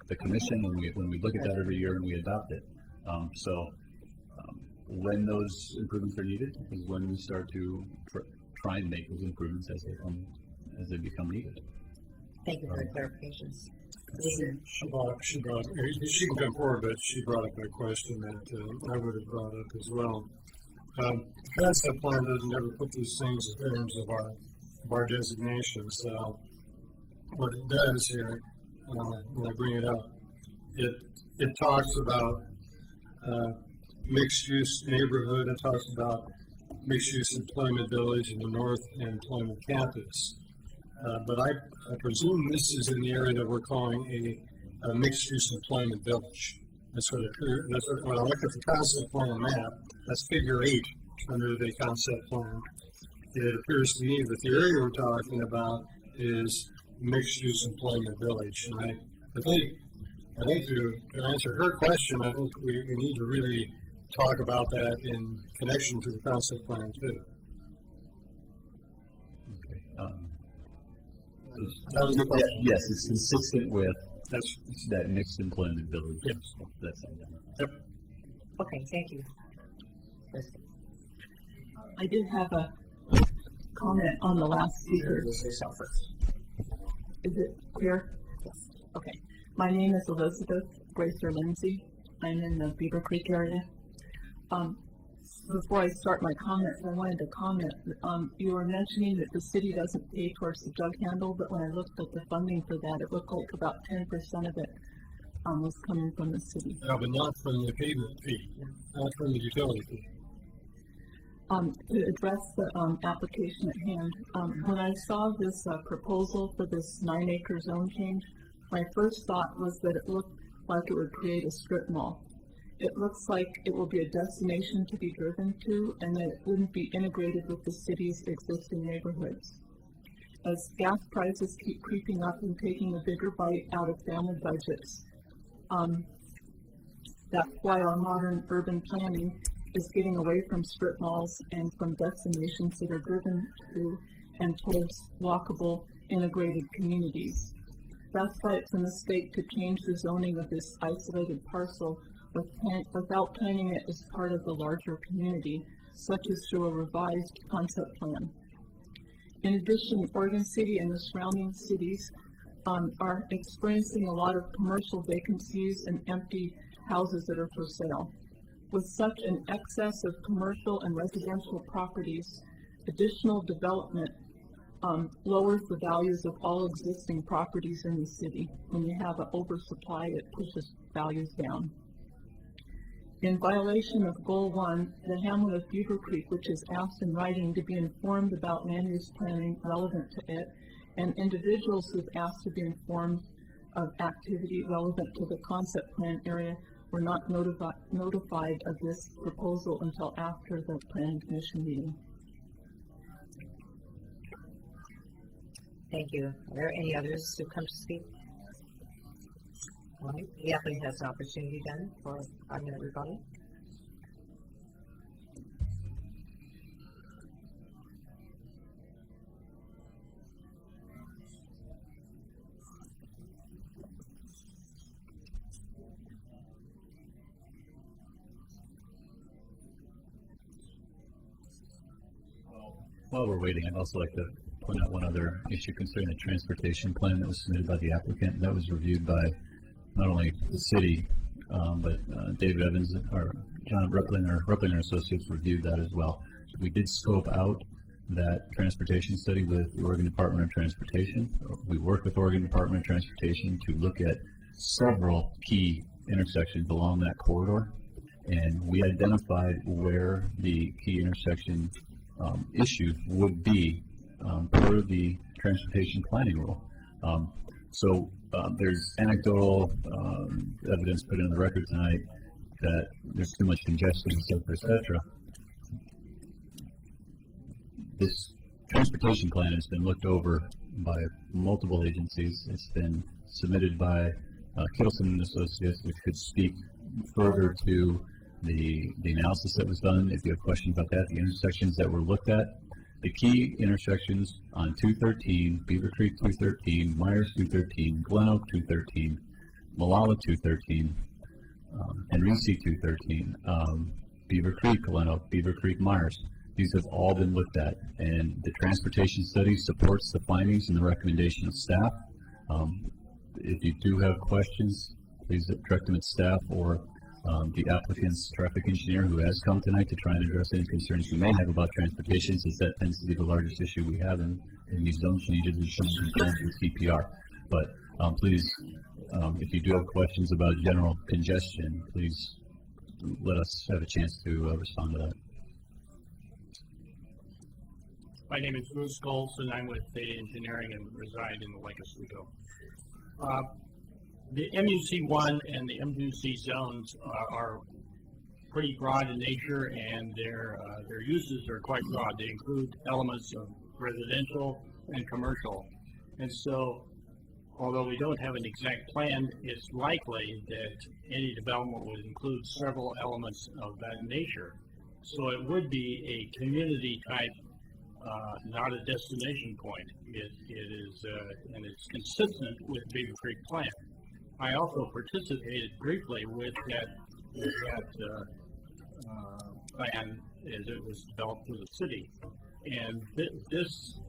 the commission, when we look at that every year and we adopt it. When those improvements are needed is when we start to try and make those improvements as they become needed. Thank you for the clarifications. She can come forward, but she brought up a question that I would have brought up as well. The concept plan doesn't ever put these things in terms of our designations. What it does here, when I bring it up, it talks about mixed-use neighborhood. It talks about mixed-use employment village in the North Employment Campus. But I presume this is in the area that we're calling a mixed-use employment village. When I look at the concept plan map, that's figure 8 under the concept plan. it appears to me that the area we're talking about is mixed-use employment village. And I think to answer her question, I think we need to really talk about that in connection to the concept plan too. Yes, it's consistent with that mixed employment village. Yes. That's Okay, thank you. I did have a comment on the last speaker. Is it clear? Yes. Okay. My name is Elizabeth Gracer Lindsay. I'm in the Beaver Creek area. Before I start my comments, I wanted to comment. You were mentioning that the city doesn't pay towards the jug handle, but when I looked at the funding for that, it looked like about 10% of it was coming from the city. Yeah, but not from the pavement fee, not from the utility fee. To address the application at hand, when I saw this proposal for this 9-acre zone change, my first thought was that it looked like it would create a strip mall. It looks like it will be a destination to be driven to, and that it wouldn't be integrated with the city's existing neighborhoods. As gas prices keep creeping up and taking a bigger bite out of family budgets, that's why our modern urban planning is getting away from strip malls and from destinations that are driven to and towards walkable, integrated communities. That's why it's a mistake to change the zoning of this isolated parcel without planning it as part of the larger community, such as through a revised concept plan. In addition, Oregon City and the surrounding cities are experiencing a lot of commercial vacancies and empty houses that are for sale. With such an excess of commercial and residential properties, additional development lowers the values of all existing properties in the city. When you have an oversupply, it pushes values down. In violation of Goal 1, the hamlet of Beaver Creek, which is asked in writing to be informed about land use planning relevant to it, and individuals who've asked to be informed of activity relevant to the concept plan area were not notified of this proposal until after the Planning Commission meeting. Thank you. Are there any others who come to speak? All right. The applicant has an opportunity then for a 5-minute rebuttal. While we're waiting, I'd also like to point out one other issue concerning the transportation plan that was submitted by the applicant. That was reviewed by not only the city, but David Evans or John Replinger Associates reviewed that as well. We did scope out that transportation study with the Oregon Department of Transportation. We worked with Oregon Department of Transportation to look at several key intersections along that corridor, and we identified where the key intersection issues would be per the transportation planning rule. There's anecdotal evidence put in the record tonight that there's too much congestion, et cetera. This transportation plan has been looked over by multiple agencies. It's been submitted by Kittleson and Associates, which could speak further to the analysis that was done. If you have questions about that, the intersections that were looked at, the key intersections on 213, Beaver Creek 213, Myers 213, Glen Oak 213, Molalla 213, and Reese 213, Beaver Creek, Glen Oak, Beaver Creek, Myers. These have all been looked at, and the transportation study supports the findings and the recommendation of staff. If you do have questions, please direct them at staff or the applicant's traffic engineer, who has come tonight to try and address any concerns you may have about transportation, since that tends to be the largest issue we have in these zone changes and some concerns with CPR. But please, if you do have questions about general congestion, please let us have a chance to respond to that. My name is Bruce Golson. I'm with Theta Engineering and reside in Lake Oswego. The MUC1 and the MUC zones are pretty broad in nature, and their uses are quite broad. They include elements of residential and commercial. And so, although we don't have an exact plan, it's likely that any development would include several elements of that nature. So it would be a community type, not a destination point. It is, and it's consistent with Beaver Creek plan. I also participated briefly with that plan as it was developed for the city, and this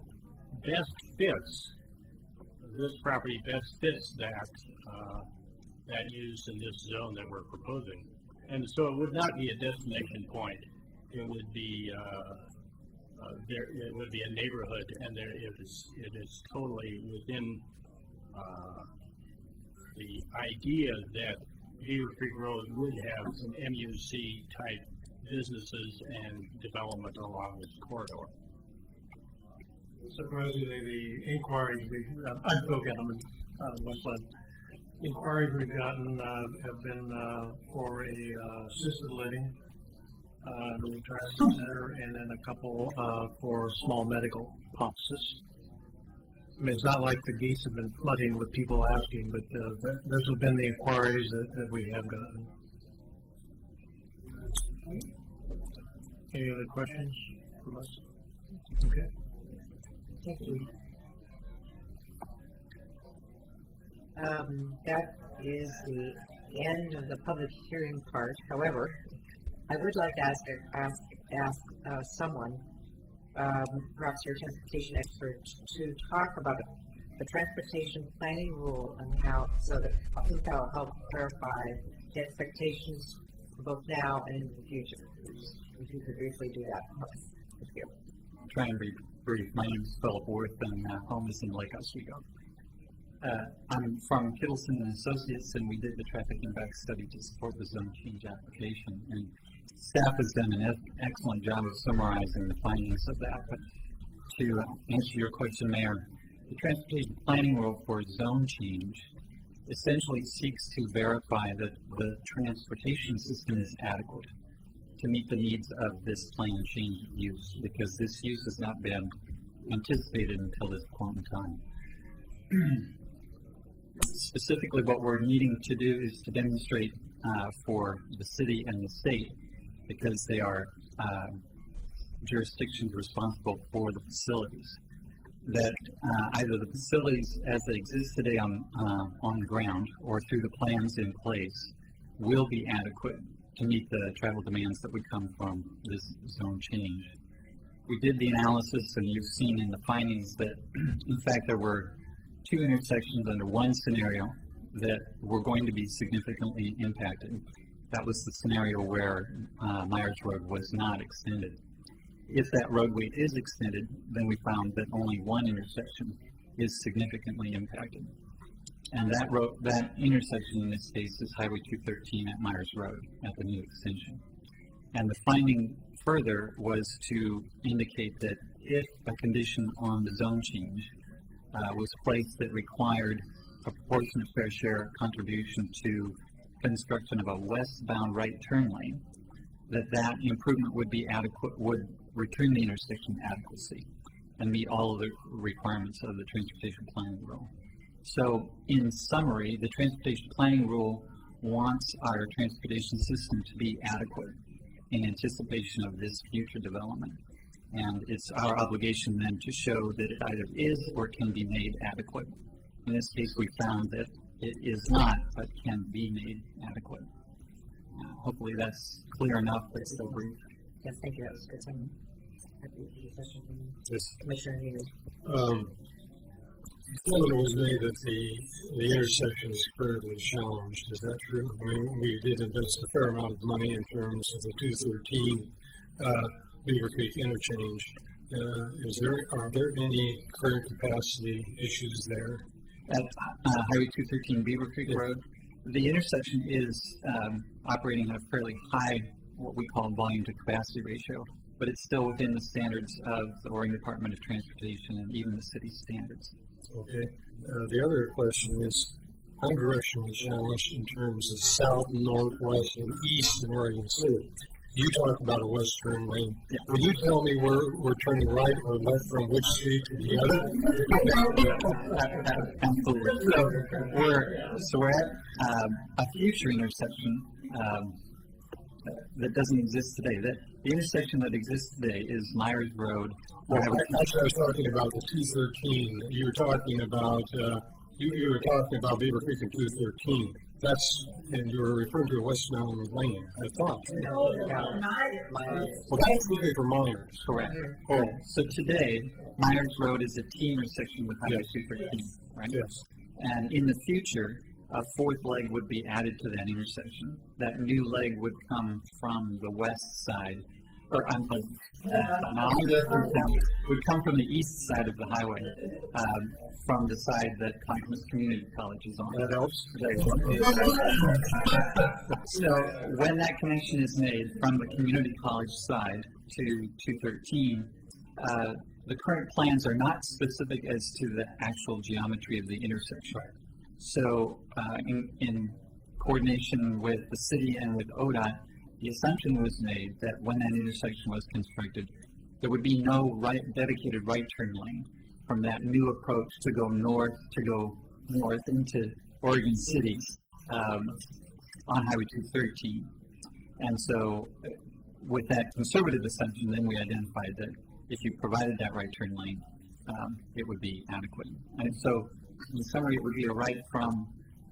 property best fits that use in this zone that we're proposing. And so it would not be a destination point. It would be it would be a neighborhood, and it is totally within the idea that Beaver Creek Road would have some MUC type businesses and development along this corridor. Surprisingly, the inquiries I'm Phil Gettleman, Westland. Inquiries we've gotten have been for a assisted living, retirement center, and then a couple for small medical offices. I mean, it's not like the gates have been flooding with people asking, but those have been the inquiries that we have gotten. Any other questions from us? Okay. Thank you. That is the end of the public hearing part. However, I would like to ask someone, perhaps your transportation expert, to talk about the transportation planning rule and how, so that I think that will help clarify the expectations for both now and in the future. If you could briefly do that. Thank you. Try and be brief. My name is Philip Worth, and home is in Lake Oswego. I'm from Kittleson and Associates, and we did the traffic impact study to support the zone change application. And staff has done an excellent job of summarizing the findings of that. But to answer your question, Mayor, the transportation planning rule for zone change essentially seeks to verify that the transportation system is adequate to meet the needs of this planned change of use, because this use has not been anticipated until this point in time. Specifically, what we're needing to do is to demonstrate for the city and the state, because they are jurisdictions responsible for the facilities, that either the facilities as they exist today on the ground or through the plans in place will be adequate to meet the travel demands that would come from this zone change. We did the analysis, and you've seen in the findings that, in fact, there were 2 intersections under one scenario that were going to be significantly impacted. That was the scenario where Myers Road was not extended. If that roadway is extended, then we found that only one intersection is significantly impacted. And that intersection in this case is Highway 213 at Myers Road at the new extension. And the finding further was to indicate that if a condition on the zone change was placed that required a proportionate fair share contribution to construction of a westbound right turn lane, that improvement would be adequate, would return the intersection adequacy and meet all of the requirements of the transportation planning rule. So, in summary, the transportation planning rule wants our transportation system to be adequate in anticipation of this future development. And it's our obligation then to show that it either is or can be made adequate. In this case, we found that it is not, but can be made adequate. Hopefully that's clear enough, but still brief. Yes, thank you. That was good. Yes. Commissioner Hughes. The comment was made that the intersection is currently challenged. Is that true? I mean, we did invest a fair amount of money in terms of the 213 Beaver Creek interchange. Are there any current capacity issues there? At Highway 213 Beaver Creek Road, the intersection is operating at a fairly high, what we call volume to capacity ratio, but it's still within the standards of the Oregon Department of Transportation and even the city standards. Okay. The other question is, I'm directionally challenged in terms of south, northwest, and east in Oregon City. You talk about a west turn lane. Will you tell me we're turning right or left from which street to the other? Absolutely. So we're at a future intersection that doesn't exist today. The intersection that exists today is Myers Road. Actually, I was talking about the 213. You were talking about you were talking about Beaver Creek and 213. And you were referring to a West Mountain Lane, I thought. Well, that's looking for Myers. Correct. Oh. So today, Myers Road is a T intersection with Highway 213, right? Yes. And in the future, a fourth leg would be added to that intersection. That new leg would come from the west side, or I'm sorry, would come from the east side of the highway, from the side that Clackamas Community College is on. That helps. So when that connection is made from the community college side to 213, the current plans are not specific as to the actual geometry of the intersection. So in coordination with the city and with ODOT, the assumption was made that when that intersection was constructed, there would be no dedicated right turn lane from that new approach to go north into Oregon City on Highway 213. And so with that conservative assumption, then we identified that if you provided that right turn lane, it would be adequate. And so in summary, it would be a right from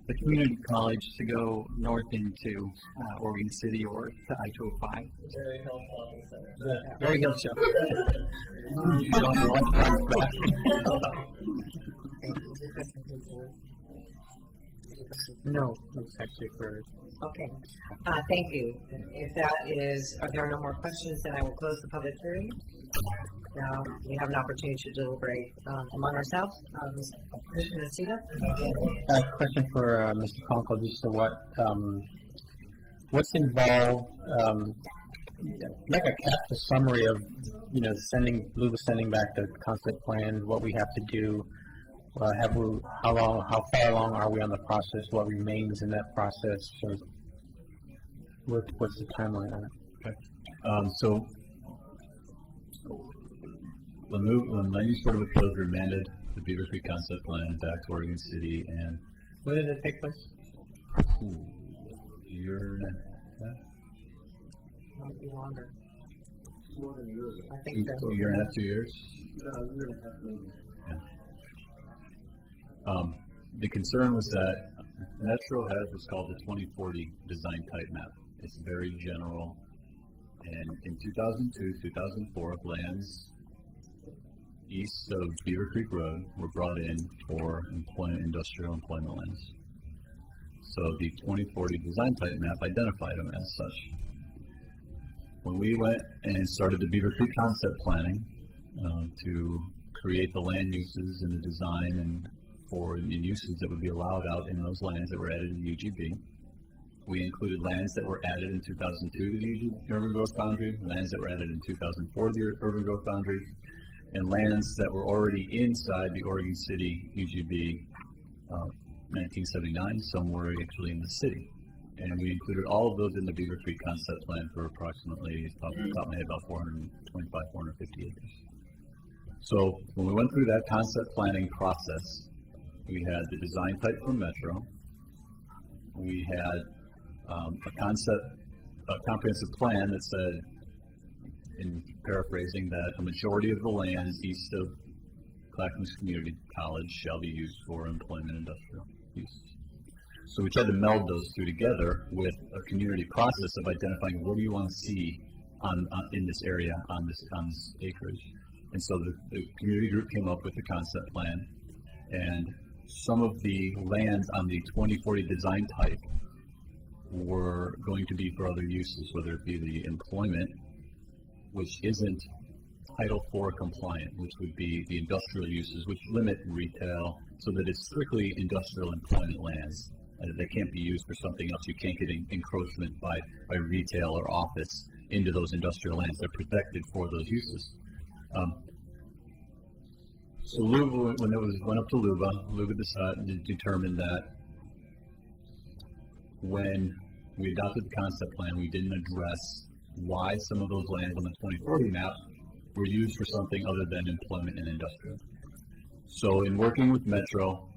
the community college to go north into Oregon City or to I-205. Very Hill Show. No, it's actually for. Okay. Thank you. If that is, are there no more questions, then I will close the public hearing. Now we have an opportunity to deliberate among ourselves. Commissioner Nocita? Question for Mr. Conkle, just to what's involved, like a summary of, LUBA sending back the concept plan, what we have to do, how far along are we on the process, what remains in that process, so what's the timeline on it? Okay. So when Land Use Board of Appeals remanded the Beaver Creek concept plan back to Oregon City, and when did it take place? Year and a half. Might be longer. More than a year ago. I think so. A year and a half, 2 years. Year and a half, maybe. Yeah. The concern was that Metro has what's called the 2040 design type map. It's very general, and in 2002, 2004, lands east of Beaver Creek Road were brought in for industrial employment lands. So the 2040 design type map identified them as such. When we went and started the Beaver Creek concept planning to create the land uses and the design and for the uses that would be allowed out in those lands that were added in UGB, we included lands that were added in 2002 to the urban growth boundary, lands that were added in 2004 to the urban growth boundary, and lands that were already inside the Oregon City UGB 1979, some were actually in the city. And we included all of those in the Beaver Creek concept plan for approximately, off the top of my head, about 425, 450 acres. So when we went through that concept planning process, we had the design type for Metro. We had a comprehensive plan that said, in paraphrasing, that a majority of the lands east of Clackamas Community College shall be used for employment industrial uses. So we tried to meld those two together with a community process of identifying what do you want to see in this area, on this acreage. And so the community group came up with the concept plan, and some of the lands on the 2040 design type were going to be for other uses, whether it be the employment, which isn't Title IV compliant, which would be the industrial uses, which limit retail, so that it's strictly industrial employment lands. They can't be used for something else. You can't get encroachment by retail or office into those industrial lands. They're protected for those uses. So LUBA, when it went up to LUBA decided to determine that when we adopted the concept plan, we didn't address why some of those lands on the 2040 map were used for something other than employment and industrial. So in working with Metro,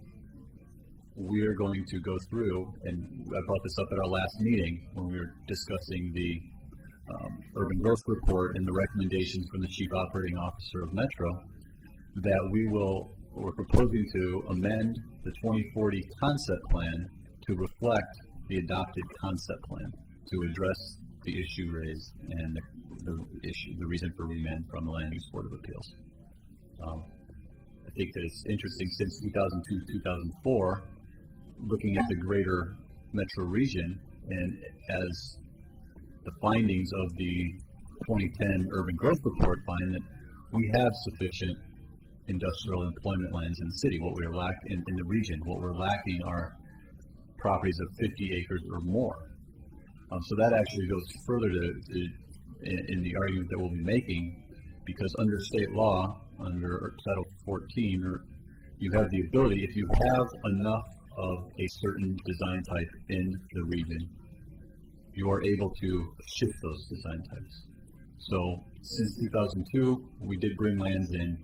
we are going to go through, and I brought this up at our last meeting when we were discussing the urban growth report and the recommendations from the chief operating officer of Metro, that we're proposing to amend the 2040 concept plan to reflect the adopted concept plan to address the issue raised and the reason for remand from the Land Use Board of Appeals. I think that it's interesting since 2002-2004, looking at the greater metro region, and as the findings of the 2010 urban growth report find that we have sufficient industrial employment lands in the city. What we're lacking in the region, what we're lacking are properties of 50 acres or more. So that actually goes further in the argument that we'll be making, because under state law, under Title 14, you have the ability, if you have enough of a certain design type in the region, you are able to shift those design types. So since 2002, we did bring lands in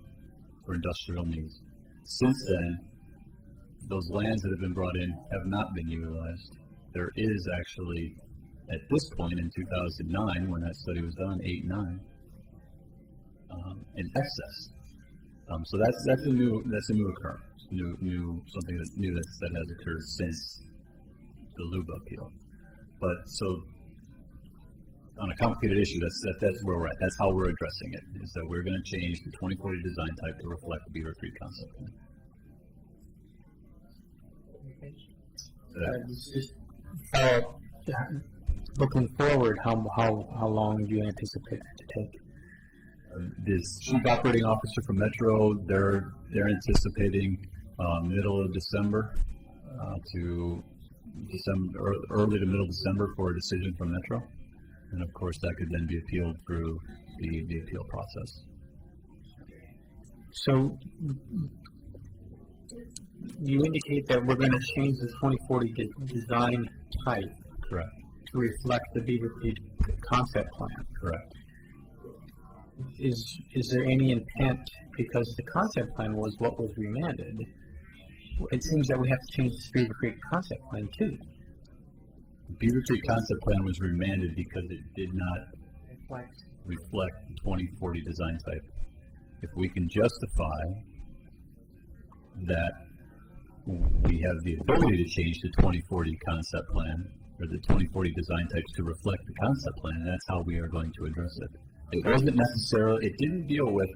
for industrial needs. Since then, those lands that have been brought in have not been utilized. There is actually, at this point in 2009, when that study was done, 8-9, in excess. So that's a new occurrence, something that's new that has occurred since the LUBA appeal. But so on a complicated issue, that's where we're at. That's how we're addressing it. Is that we're going to change the 2040 design type to reflect the Beaver Creek concept plan. Looking forward, how long do you anticipate it to take? This chief operating officer from Metro, they're anticipating middle of December to December, early to middle December for a decision from Metro, and of course that could then be appealed through the appeal process. So you indicate that we're going to change the 2040 design type, correct, to reflect the Beaver Creek concept plan. Correct. Is there any intent, because the concept plan was what was remanded, it seems that we have to change the Beaver Creek concept plan too. The Beaver Creek concept plan was remanded because it did not reflect the 2040 design type. If we can justify that we have the ability to change the 2040 concept plan or the 2040 design types to reflect the concept plan, that's how we are going to address it. It wasn't necessarily, it didn't deal with,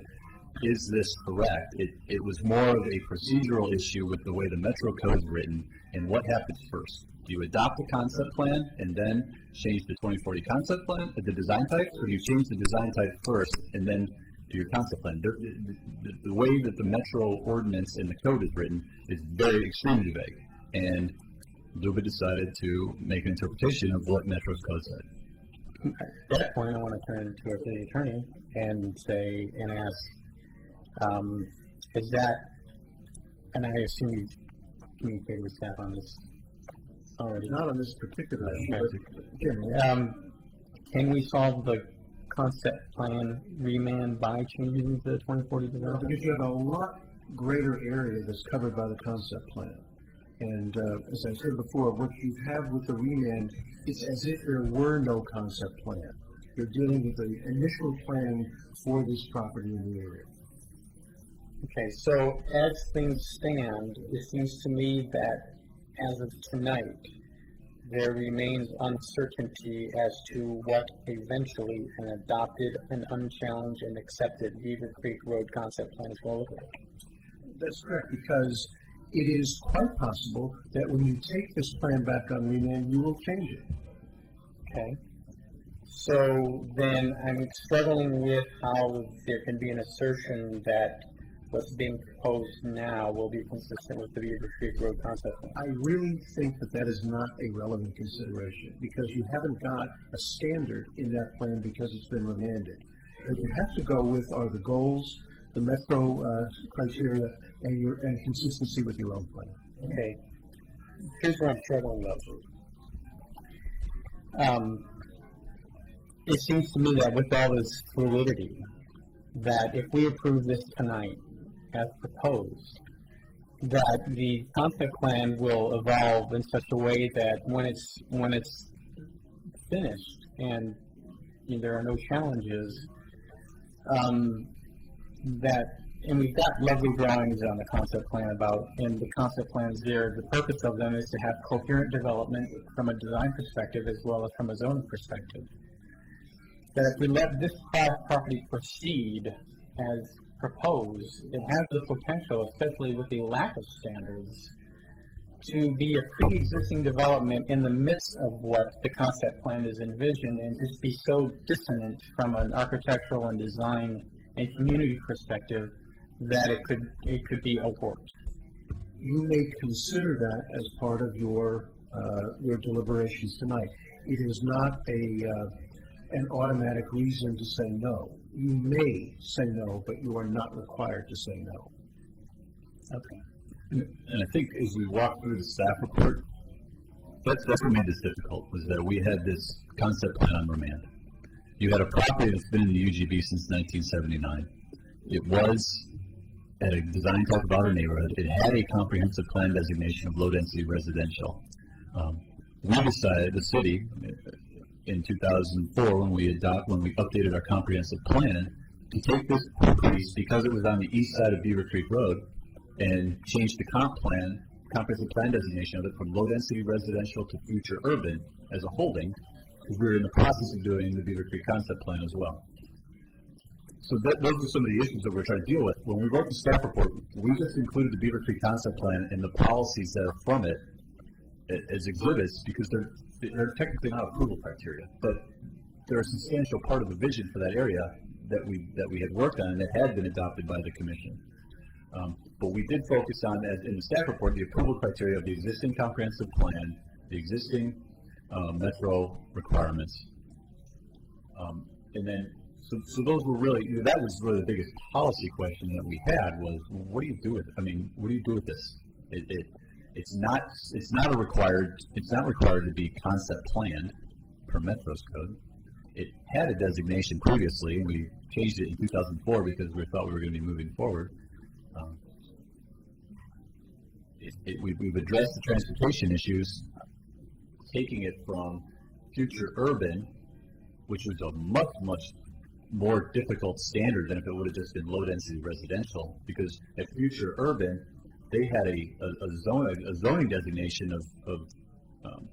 is this correct? It was more of a procedural issue with the way the Metro Code is written and what happens first. Do you adopt the concept plan and then change the 2040 concept plan, the design type, or do you change the design type first and then do your concept plan? The way that the Metro ordinance in the code is written is very extremely vague, and LUBA decided to make an interpretation of what Metro's code said. At that point, I want to turn to our city attorney and ask, is that, and I assume you've communicated with staff on this already. Not on this particular issue, can we solve the concept plan remand by changing the 2040 design? because you have a lot greater area that's covered by the concept plan. And as I said before, what you have with the remand, it's as if there were no concept plan. You're dealing with the initial plan for this property in the area. Okay, so as things stand, it seems to me that as of tonight, there remains uncertainty as to what eventually an adopted and unchallenged and accepted Beaver Creek Road concept plan is going to look like. That's correct, because it is quite possible that when you take this plan back on remand, you will change it. Okay. So then I'm struggling with how there can be an assertion that what's being proposed now will be consistent with the Beaver Creek Road concept plan. I really think that that is not a relevant consideration because you haven't got a standard in that plan because it's been remanded. What you have to go with are the goals, the Metro criteria, and consistency with your own plan. Okay. Here's where I'm struggling though. It seems to me that with all this fluidity, that if we approve this tonight as proposed, that the concept plan will evolve in such a way that when it's finished and there are no challenges, and we've got lovely drawings on the concept plan and the concept plans there, the purpose of them is to have coherent development from a design perspective as well as from a zoning perspective. That if we let this property proceed as proposed, it has the potential, especially with the lack of standards, to be a pre-existing development in the midst of what the concept plan is envisioned and just be so dissonant from an architectural and design and community perspective that it could be aborted. You may consider that as part of your deliberations tonight. It is not an automatic reason to say no. You may say no, but you are not required to say no. Okay. And I think as we walk through the staff report, that's what made this difficult, was that we had this concept plan on remand. You had a property that's been in the UGB since 1979. It was at a design type of outer neighborhood. It had a comprehensive plan designation of low-density residential. We decided, the city, in 2004, when we updated our comprehensive plan, to take this piece, because it was on the east side of Beaver Creek Road, and change the comprehensive plan designation of it from low-density residential to future urban as a holding, because we were in the process of doing the Beaver Creek concept plan as well. So those are some of the issues that we're trying to deal with. When we wrote the staff report, we just included the Beaver Creek concept plan and the policies that are from it as exhibits, because they're technically not approval criteria, but they're a substantial part of the vision for that area that we had worked on and that had been adopted by the commission. But we did focus on, as in the staff report, the approval criteria of the existing comprehensive plan, the existing metro requirements, and then so those were really, that was really the biggest policy question that we had, was what do you do with this? It's not required to be concept planned per Metro's code. It had a designation previously, and we changed it in 2004 because we thought we were going to be moving forward. We've addressed the transportation issues, taking it from future urban, which was a much more difficult standard than if it would have just been low-density residential, because at future urban, they had a zoning designation of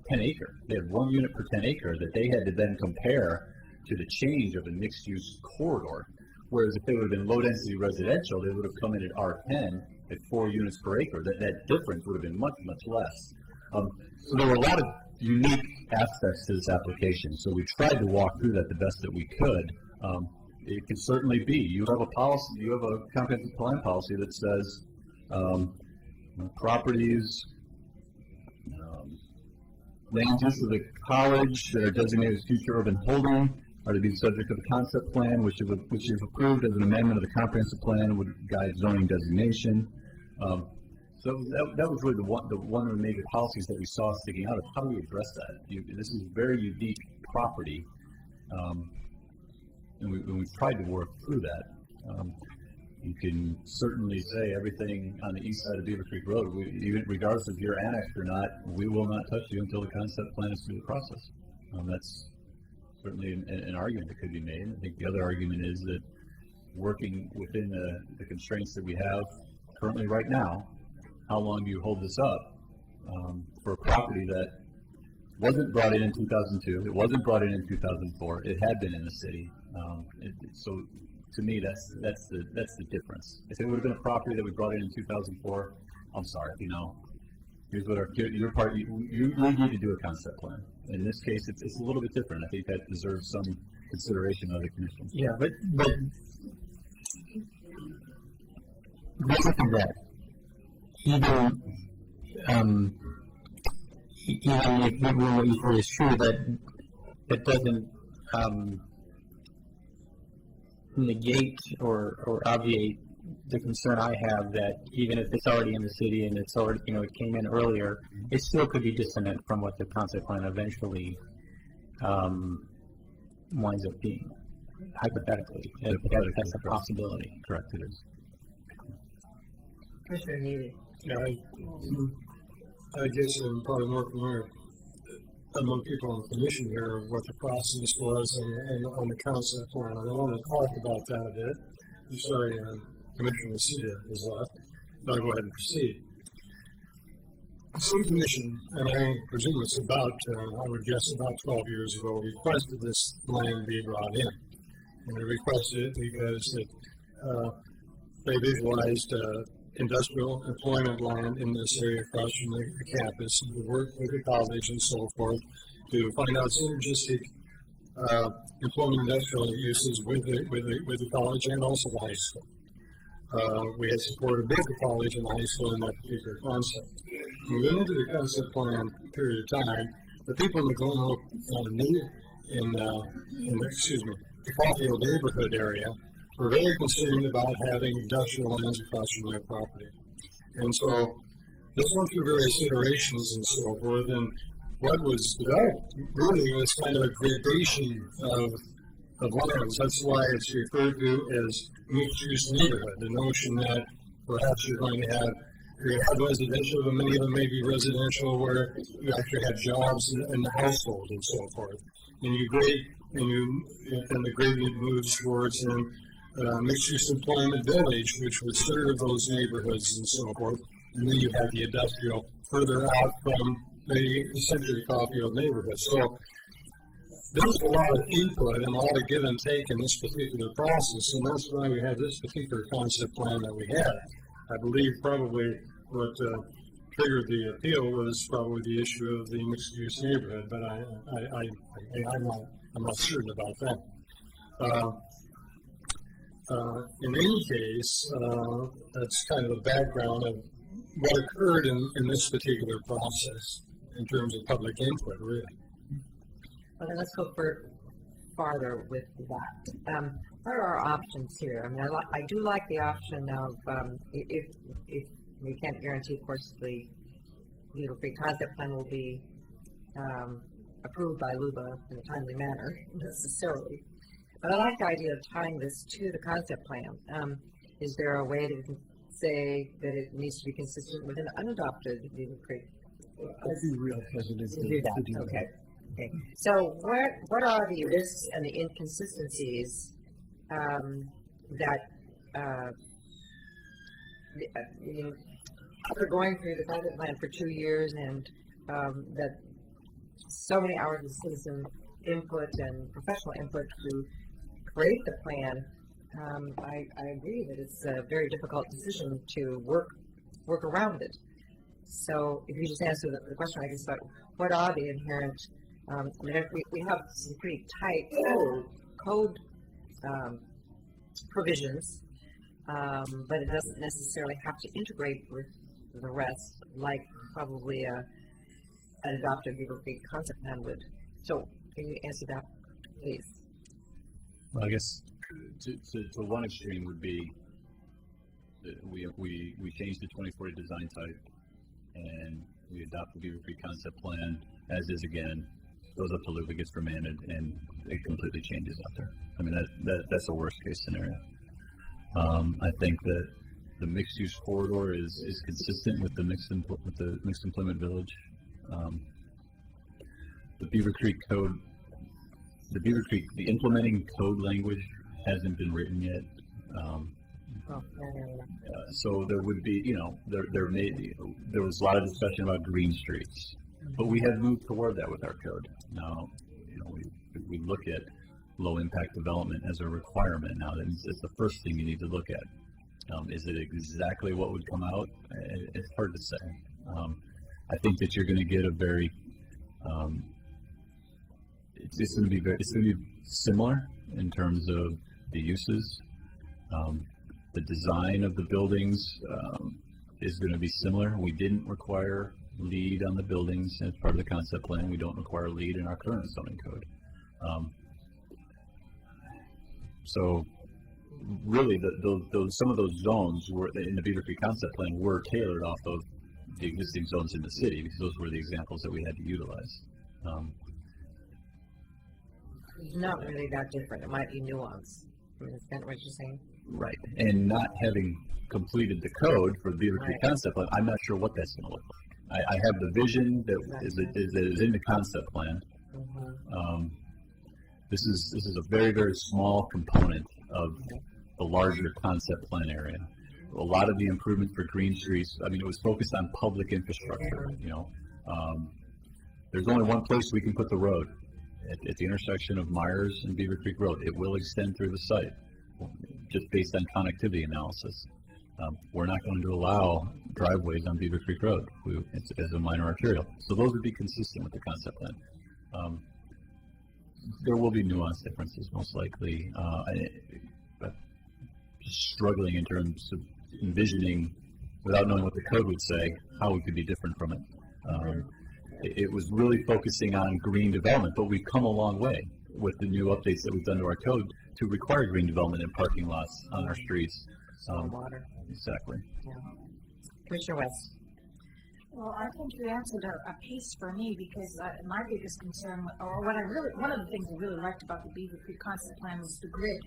10 acre. They had 1 unit per 10 acre that they had to then compare to the change of a mixed-use corridor. Whereas if they would have been low-density residential, they would have come in at R10 at 4 units per acre. That difference would have been much less. So there were a lot of unique aspects to this application. So we tried to walk through that the best that we could. It can certainly be. You have a policy. You have a comprehensive plan policy that says properties, land use of the college that are designated as future urban holding are to be the subject of the concept plan, which is approved as an amendment of the comprehensive plan would guide zoning designation. So that was really one of the major policies that we saw sticking out. Of how do we address that? This is a very unique property, and we've tried to work through that. You can certainly say everything on the east side of Beaver Creek Road, even regardless if you're annexed or not, we will not touch you until the concept plan is through the process. That's certainly an argument that could be made. I think the other argument is that working within the constraints that we have currently right now, how long do you hold this up for a property that wasn't brought in 2002, it wasn't brought in 2004, it had been in the city. So to me, that's the difference. If it would have been a property that we brought in 2004, I'm sorry, here's what your part, you need to do a concept plan. In this case, it's a little bit different. I think that deserves some consideration by the commission. Yeah, but basically that, even if it is true that it doesn't negate or obviate the concern I have that even if it's already in the city and it's already, it came in earlier, it still could be dissonant from what the concept plan eventually winds up being, hypothetically. That's a possibility. Correct, it is. Commissioner Neely. Yeah, I guess I'm probably more familiar among people on the commission here of what the process was and on the concept plan. I want to talk about that a bit. I'm sorry, Commissioner Nocita is left. I'll go ahead and proceed. The City Commission, and I presume it's about, I would guess about 12 years ago, requested this land be brought in. And they requested it because they visualized industrial employment land in this area across from the campus, and to work with the college and so forth to find out synergistic employment industrial uses with the college and also the high school. We had supported both the college and the high school in that particular concept. We went into the concept plan period of time. The people in the Glen Oak, the Caulfield neighborhood area were very concerned about having industrial lands across from their property. And so this went through various iterations and so forth, and what was developed really was kind of a gradation of lands. That's why it's referred to as mixed-use neighborhood, the notion that perhaps you're going to have residential, but many of them may be residential where you actually have jobs in the household and so forth. And you grade, and the gradient moves towards mixed-use employment village, which would serve those neighborhoods and so forth. And then you have the industrial further out from the essentially Caulfield neighborhood. So there's a lot of input and a lot of give and take in this particular process, and that's why we have this particular concept plan that we had. I believe probably what triggered the appeal was probably the issue of the mixed-use neighborhood, but I'm not certain about that. In any case, that's kind of the background of what occurred in this particular process in terms of public input, really. Well, then let's go farther with that. What are our options here? I mean, I do like the option of, if we can't guarantee, of course, the Beaver Creek concept plan will be approved by LUBA in a timely manner, necessarily. But I like the idea of tying this to the concept plan. Is there a way that we can say that it needs to be consistent with an unadopted Beaver Creek? I'd be real hesitant to do that. Okay. Okay. So what are the risks and the inconsistencies that after going through the concept plan for 2 years and that so many hours of citizen input and professional input to create the plan, I agree that it's a very difficult decision to work around it. So if you just answer the question, I guess, about what are the inherent, we have some pretty tight code provisions, but it doesn't necessarily have to integrate with the rest, like probably an adopted Beaver Creek concept plan would. So can you answer that, please? Well, I guess to one extreme would be that we changed the 2040 design type and we adopt the Beaver Creek concept plan as is again, goes up to LUBA, gets remanded, and it completely changes out there. I mean, that's a worst case scenario. I think that the mixed use corridor is consistent with the mixed employment village. The Beaver Creek code, the implementing code language hasn't been written yet. So there would be, there was a lot of discussion about green streets, but we have moved toward that with our code. Now, we look at low impact development as a requirement now. It's the first thing you need to look at. Is it exactly what would come out? It's hard to say. I think that you're going to get a very, it's going to be similar in terms of the uses. The design of the buildings is going to be similar. We didn't require LEED on the buildings as part of the concept plan. We don't require LEED in our current zoning code. So really, some of those zones were in the Beaver Creek concept plan were tailored off of the existing zones in the city because those were the examples that we had to utilize. not really that different. It might be nuanced. I mean, is that what you're saying? Right. And not having completed the code for the Beaver Creek Right. concept plan, I'm not sure what that's going to look like. I have the vision that is in the concept plan. This is a very, very small component of the larger concept plan area. A lot of the improvements for green streets, I mean, it was focused on public infrastructure, you know. There's only one place we can put the road, at the intersection of Myers and Beaver Creek Road. It will extend through the site, just based on connectivity analysis. We're not going to allow driveways on Beaver Creek Road as a minor arterial. So those would be consistent with the concept plan. There will be nuanced differences, most likely. But struggling in terms of envisioning, without knowing what the code would say, how we could be different from it. It was really focusing on green development, but we've come a long way with the new updates that we've done to our code to require green development in parking lots on our streets. Water. Exactly. Yeah. Commissioner West. Well, I think you answered a piece for me because my biggest concern, or one of the things I really liked about the Beaver Creek concept plan was the grid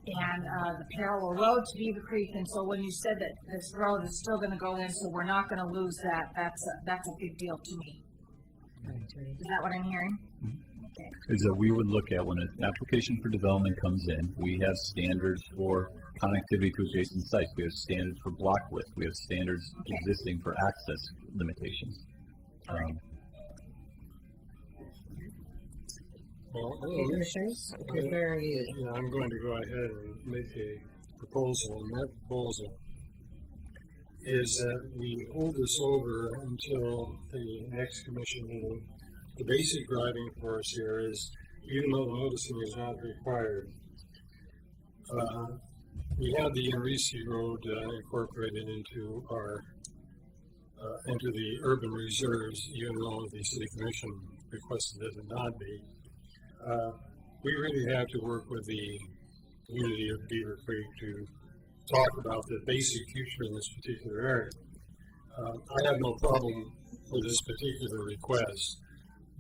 and the parallel road to Beaver Creek. And so when you said that this road is still going to go in, so we're not going to lose that, that's a big deal to me. Is that what I'm hearing? Okay. Is that we would look at when an application for development comes in, we have standards for connectivity to adjacent sites. We have standards for block width. We have standards existing for access limitations. Well, Commissioners, Commissioner Hughes. I'm going to go ahead and make a proposal, and that proposal is that we hold this over until the next commission meeting. The basic driving force here is, even though the noticing is not required, we have the Enrici Road incorporated into our into the urban reserves, even though the city commission requested that it not be. We really have to work with the community of Beaver Creek to talk about the basic future in this particular area. I have no problem with this particular request,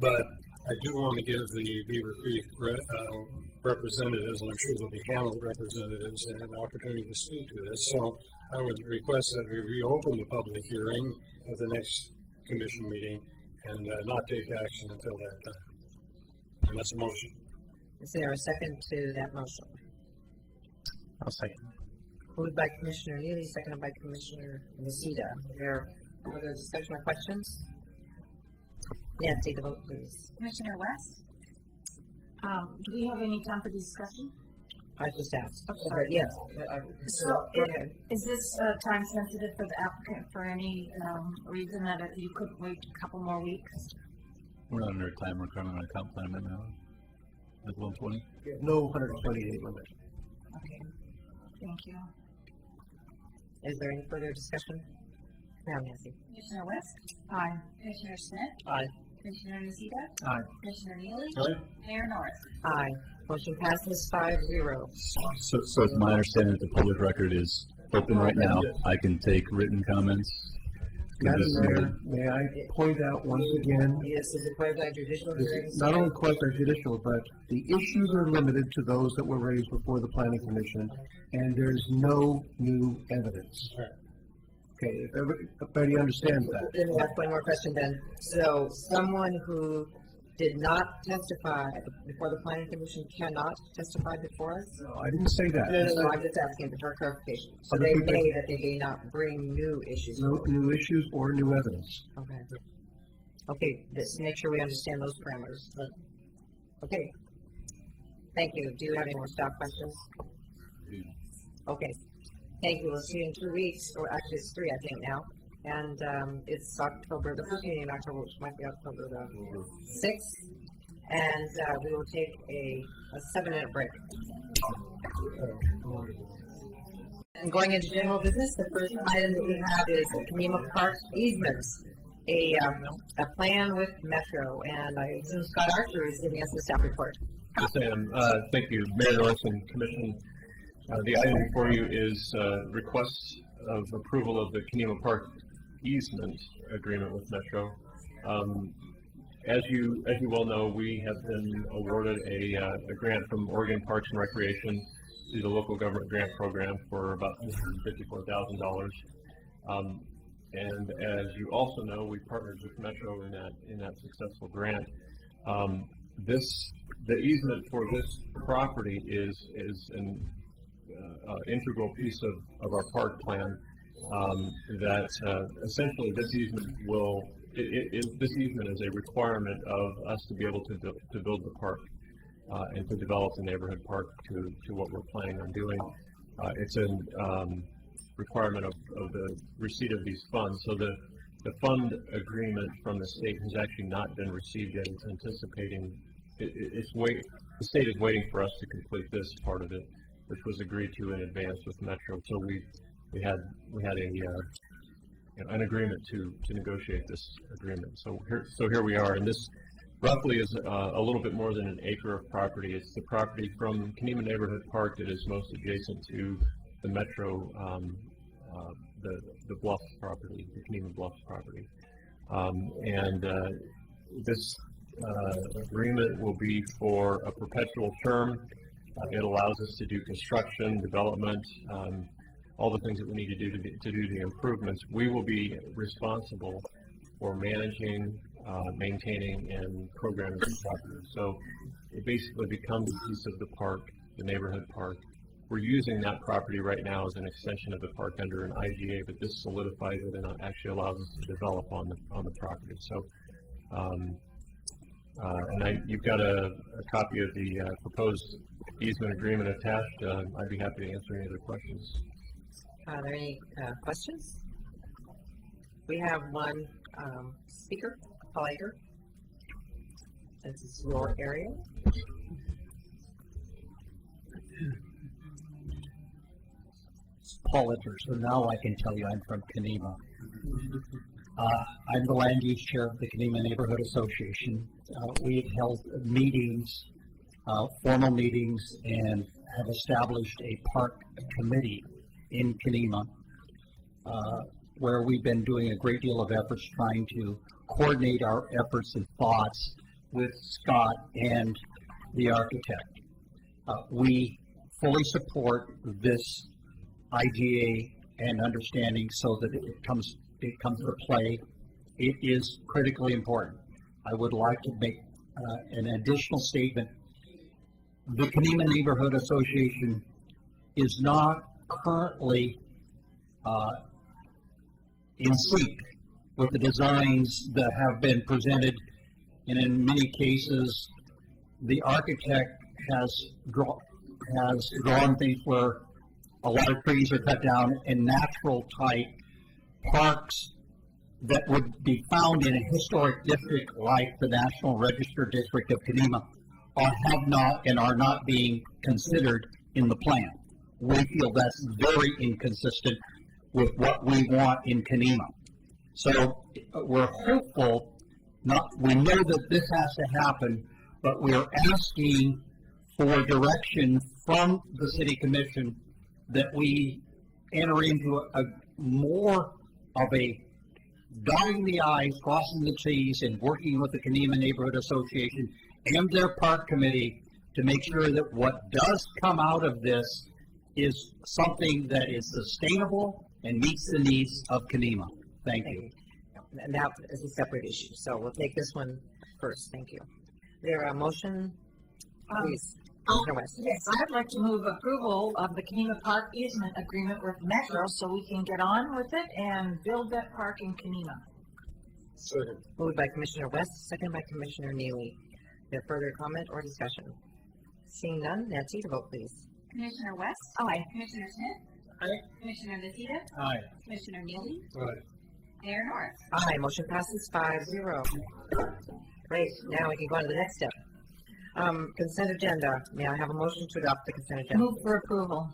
but I do want to give the Beaver Creek representatives, and I'm sure there'll be Hamlet representatives, an opportunity to speak to this. So I would request that we reopen the public hearing at the next commission meeting and not take action until that time. And that's a motion. Is there a second to that motion? I'll second. Moved by Commissioner Neely, seconded by Commissioner Nocita. Is there further discussion or questions? Nancy, the vote, please. Commissioner West? Do we have any time for discussion? I just asked. Oh, sorry. Yes. So, Go ahead. is this time sensitive for the applicant for any reason that you couldn't wait a couple more weeks? We're not under a time requirement on a comp plan right now. At 120? No 120-day limit. Okay. Thank you. Is there any further discussion? Now, Nancy. Commissioner West? Aye. Commissioner Smith? Aye. Commissioner Nocita? Aye. Commissioner Neely? Aye. Mayor Norris? Aye. Motion passes 5-0. So it's my understanding that the public record is open right now. I can take written comments. Madam Mayor, may I point out once again, Yes, is it quasi-judicial hearings? not only quasi-judicial, but the issues are limited to those that were raised before the planning commission, and there's no new evidence. Okay, if everybody understands that. Let me ask one more question then. So someone who did not testify before the planning commission cannot testify before us? No, I didn't say that. No, I'm just asking for clarification. So Other they people- may that they may not bring new issues. No new issues or new evidence. Okay. Okay, just make sure we understand those parameters. Okay. Thank you. Do you have any more staff questions? Okay. Thank you. We'll see you in 2 weeks, or actually it's 3, I think now. And it's October, the first meeting in October, which might be October the 6th. And we will take a 7-minute break. And going into general business, the first item that we have is Kenema Park easements, a plan with Metro. And I assume Scott Archer is giving us the staff report. Yes, I am. Thank you, Mayor Norris and Commission. The item before you is request of approval of the Kenema Park easement agreement with Metro. As you well know, we have been awarded a grant from Oregon Parks and Recreation through the local government grant program for about $154,000. And as you also know, we partnered with Metro in that successful grant. The easement for this property is an integral piece of our park plan. That essentially this easement this easement is a requirement of us to be able to build the park and to develop the neighborhood park to what we're planning on doing. It's a requirement of the receipt of these funds. So the fund agreement from the state has actually not been received yet. It's anticipating. The state is waiting for us to complete this part of it, which was agreed to in advance with Metro. So we had an agreement to negotiate this agreement. So here we are, and this roughly is a little bit more than an acre of property. It's the property from Kenema Neighborhood Park that is most adjacent to the Metro, the Bluff property, the Kenema Bluff property, this agreement will be for a perpetual term. It allows us to do construction, development, all the things that we need to do to do the improvements. We will be responsible for managing, maintaining, and programming the property. So it basically becomes a piece of the park, the neighborhood park. We're using that property right now as an extension of the park under an IGA, but this solidifies it and actually allows us to develop on the property. So, you've got a copy of the proposed easement agreement attached. I'd be happy to answer any other questions. Are there any questions? We have one speaker, Paul Ager. This is your area. Paul Edler, so now I can tell you I'm from Kenema. I'm the land use chair of the Kenema Neighborhood Association. We've held meetings, formal meetings, and have established a park committee in Kenema, where we've been doing a great deal of efforts trying to coordinate our efforts and thoughts with Scott and the architect. We fully support this IGA and understanding so that it comes to play. It is critically important. I would like to make an additional statement. The Kenema Neighborhood Association is not currently in sync with the designs that have been presented, and in many cases, the architect has drawn things where a lot of trees are cut down and natural type parks that would be found in a historic district like the National Register District of Kenema have not and are not being considered in the plan. We feel that's very inconsistent with what we want in Kenema. So we're hopeful, we know that this has to happen, but we're asking for direction from the City Commission that we enter into a more of a dotting the I's, crossing the T's, and working with the Kenema Neighborhood Association and their park committee to make sure that what does come out of this is something that is sustainable and meets the needs of Kenema. Thank you. And that is a separate issue, so we'll take this one first. Thank you. There a motion? Please. Yes, I'd like to move approval of the Kenema Park easement agreement with Metro so we can get on with it and build that park in Kenema. Second. Moved by Commissioner West, second by Commissioner Neely. Is there further comment or discussion? Seeing none, Nancy, the vote please. Commissioner West? Aye. Commissioner Smith? Aye. Commissioner Nocita? Aye. Commissioner Neely? Aye. Mayor Norris? Aye, motion passes 5-0. Great, now we can go on to the next step. Consent agenda. May I have a motion to adopt the consent agenda? Move for approval.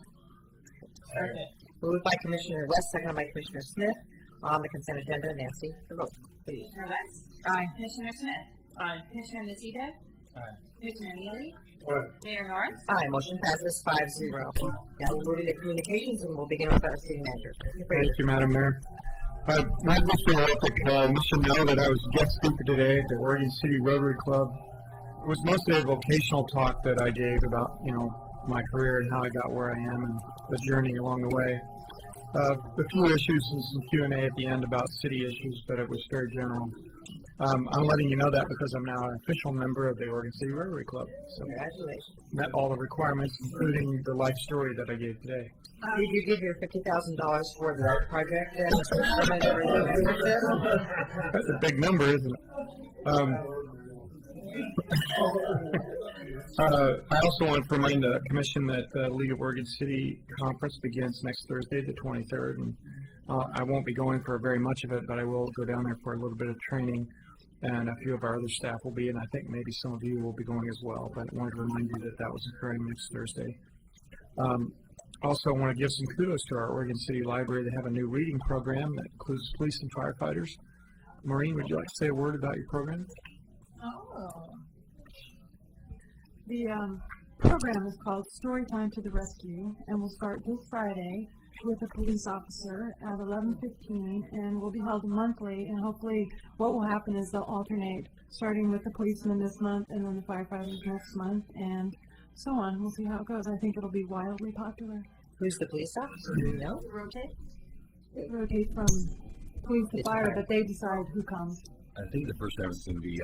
Second. Moved by Commissioner West, seconded by Commissioner Smith. On the consent agenda, Nancy, the vote, please. Commissioner West? Aye. Commissioner Smith? Aye. Commissioner Nocita? Aye. Commissioner Neely? Aye. Mayor Norris? Aye, motion passes 5-0. Now we'll move into communications and we'll begin with our city manager. Thank you, Madam Mayor. I just want to know that I was guest speaker today at the Oregon City Rotary Club. It was mostly a vocational talk that I gave about, my career and how I got where I am and the journey along the way. A few issues and some Q&A at the end about city issues, but it was very general. I'm letting you know that because I'm now an official member of the Oregon City Rotary Club. So Congratulations. met all the requirements, including the life story that I gave today. Did you give your $50,000 for the project? That's a big number, isn't it? I also want to remind the commission that the League of Oregon City conference begins next Thursday, the 23rd, and I won't be going for very much of it, but I will go down there for a little bit of training, and a few of our other staff will be, and I think maybe some of you will be going as well, but I wanted to remind you that that was occurring next Thursday. Also, I want to give some kudos to our Oregon City Library. They have a new reading program that includes police and firefighters. Maureen, would you like to say a word about your program? Oh. The program is called Storytime to the Rescue, and will start this Friday with a police officer at 11:15, and will be held monthly. And hopefully, what will happen is they'll alternate, starting with the policeman this month, and then the firefighters next month, and so on. We'll see how it goes. I think it'll be wildly popular. Who's the police officer? Do you know? It rotates from police to fire, but they decide who comes. I think the first time it's going to be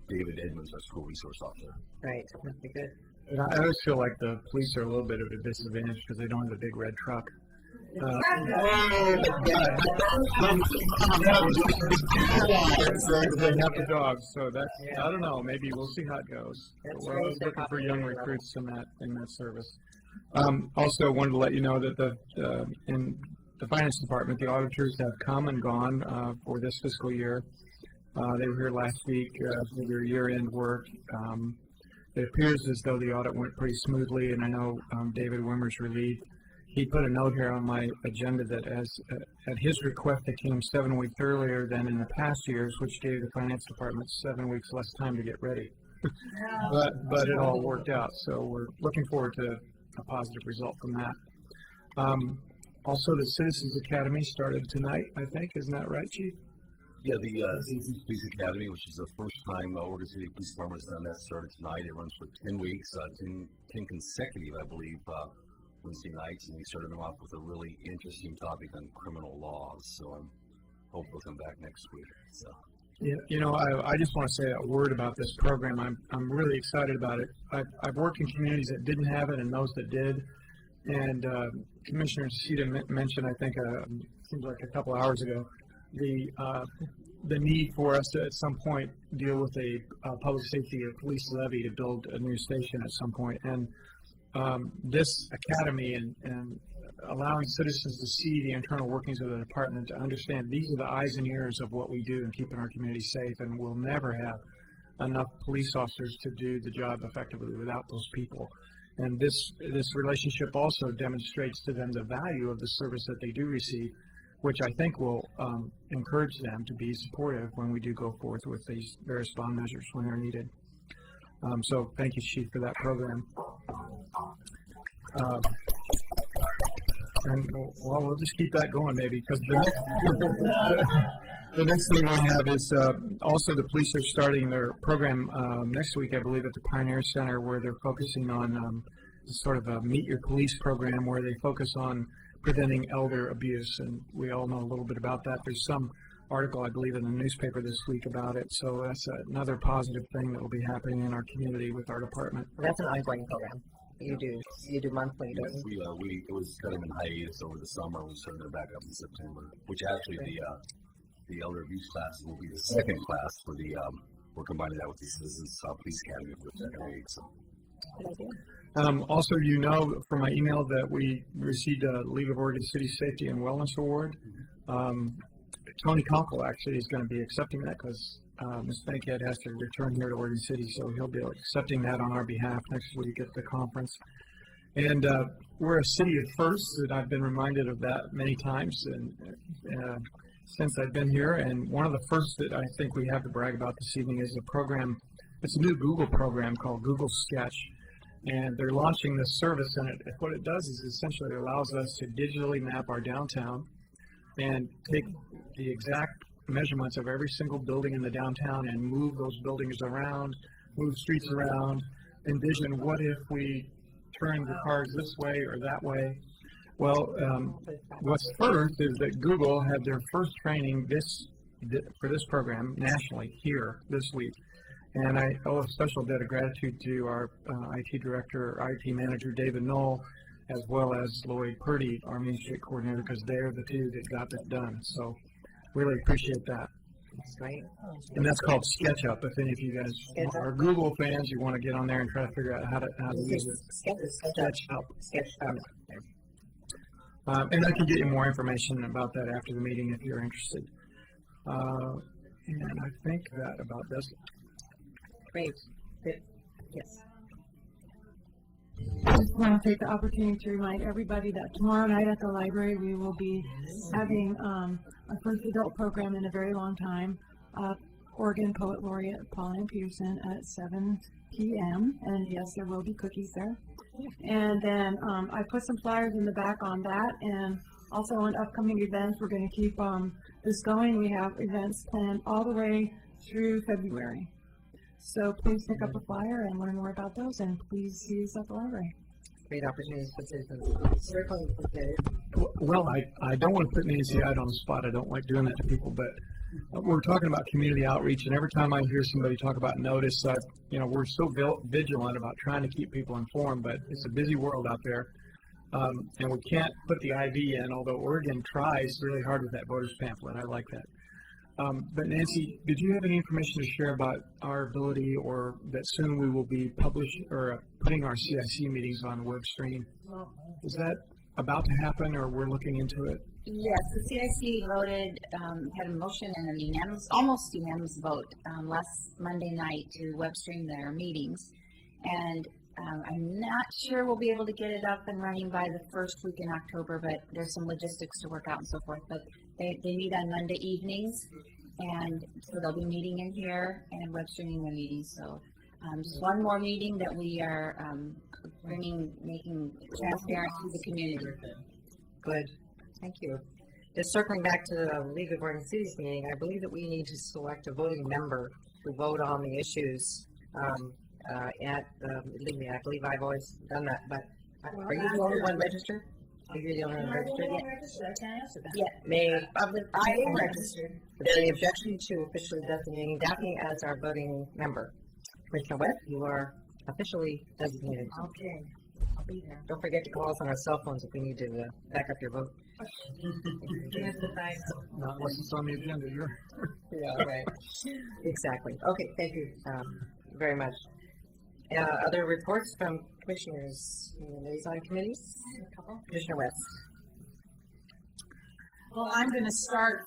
David Edmonds, our school resource officer. Right. That'd be good. And I always feel like the police are a little bit of a disadvantage because they don't have a big red truck. They have the dogs, so that's, I don't know, maybe we'll see how it goes. We're always looking for young recruits in that service. Also wanted to let you know that in the finance department, the auditors have come and gone for this fiscal year. They were here last week for their year-end work. It appears as though the audit went pretty smoothly, and I know David Wimmer's relieved. He put a note here on my agenda that at his request, it came 7 weeks earlier than in the past years, which gave the finance department 7 weeks less time to get ready. but it all worked out, so we're looking forward to a positive result from that. Also, the Citizens Academy started tonight, I think. Isn't that right, Chief? Yeah, the Citizens Police Academy, which is the first time Oregon City Police Department has done that, started tonight. It runs for 10 weeks, 10 consecutive, I believe, Wednesday nights, and we started them off with a really interesting topic on criminal laws. So I hope they'll come back next week. So. Yeah, I just want to say a word about this program. I'm really excited about it. I've worked in communities that didn't have it and those that did. And Commissioner Cita mentioned, I think, seems like a couple hours ago, the need for us to at some point deal with a public safety or police levy to build a new station at some point. And this academy and allowing citizens to see the internal workings of the department, to understand these are the eyes and ears of what we do in keeping our community safe, and we'll never have enough police officers to do the job effectively without those people. And this relationship also demonstrates to them the value of the service that they do receive, which I think will encourage them to be supportive when we do go forth with these various bond measures when they're needed. So thank you, Chief, for that program. And well, we'll just keep that going maybe, because the next thing we have is also the police are starting their program next week, I believe, at the Pioneer Center, where they're focusing on sort of a Meet Your Police program where they focus on preventing elder abuse, and we all know a little bit about that. There's some article, I believe, in the newspaper this week about it, so that's another positive thing that will be happening in our community with our department. That's an ongoing program. You do monthly, don't you? It was kind of in hiatus over the summer. We started it back up in September, which actually the elder abuse classes will be the second class for the we're combining that with the Citizens Police Academy for the second week. So. Good idea. Also, you know from my email that we received a League of Oregon City Safety and Wellness Award. Tony Conkle actually is going to be accepting that because Ms. Bankhead has to return here to Oregon City, so he'll be accepting that on our behalf next week at the conference. And we're a city of firsts, and I've been reminded of that many times and since I've been here. And one of the firsts that I think we have to brag about this evening is a program. It's a new Google program called Google Sketch. And they're launching this service, and what it does is essentially it allows us to digitally map our downtown and take the exact measurements of every single building in the downtown and move those buildings around, move streets around, envision what if we turn the cars this way or that way. Well, what's first is that Google had their first training for this program nationally here this week. And I owe a special debt of gratitude to our IT director, IT manager, David Knoll, as well as Lloyd Purdy, our Main Street coordinator, because they're the two that got that done. So really appreciate that. That's great. And that's called SketchUp. If any of you guys are Google fans, you want to get on there and try to figure out how to use it. SketchUp. And I can get you more information about that after the meeting if you're interested. And I think that about does it. Great. Good. Yes. I just want to take the opportunity to remind everybody that tomorrow night at the library we will be having our first adult program in a very long time, Oregon Poet Laureate Pauline Peterson at 7 p.m. And yes, there will be cookies there. And then I put some flyers in the back on that, and also on upcoming events. We're going to keep this going. We have events planned all the way through February. So please pick up a flyer and learn more about those, and please see us at the library. Great opportunities for citizens. Certainly, Well, I don't want to put Nancy out on the spot. I don't like doing that to people, but we're talking about community outreach, and every time I hear somebody talk about notice, we're so vigilant about trying to keep people informed, but it's a busy world out there, and we can't put the IV in, although Oregon tries really hard with that voters pamphlet. I like that. But Nancy, did you have any information to share about our ability, or that soon we will be putting our CIC meetings on web stream? Is that about to happen, or we're looking into it? Yes, the CIC voted, had a motion and a almost unanimous vote last Monday night to web stream their meetings. And I'm not sure we'll be able to get it up and running by the first week in October, but there's some logistics to work out and so forth. But they meet on Monday evenings, and so they'll be meeting in here and web streaming the meetings. So just one more meeting that we are making transparent to the community. Good. Thank you. Just circling back to the League of Oregon Cities meeting, I believe that we need to select a voting member to vote on the issues at the league. I believe I've always done that, but are you the only one registered? Are you the only one registered? I can answer that. Yeah. I am registered. Is there any objection to officially designating Daphne as our voting member? Commissioner West, you are officially designated. Okay. I'll be there. Don't forget to call us on our cell phones if we need to back up your vote. Not unless it's on the agenda, Yeah, right. Exactly. Okay, thank you very much. Other reports from commissioners, liaison committees? Commissioner West. Well, I'm going to start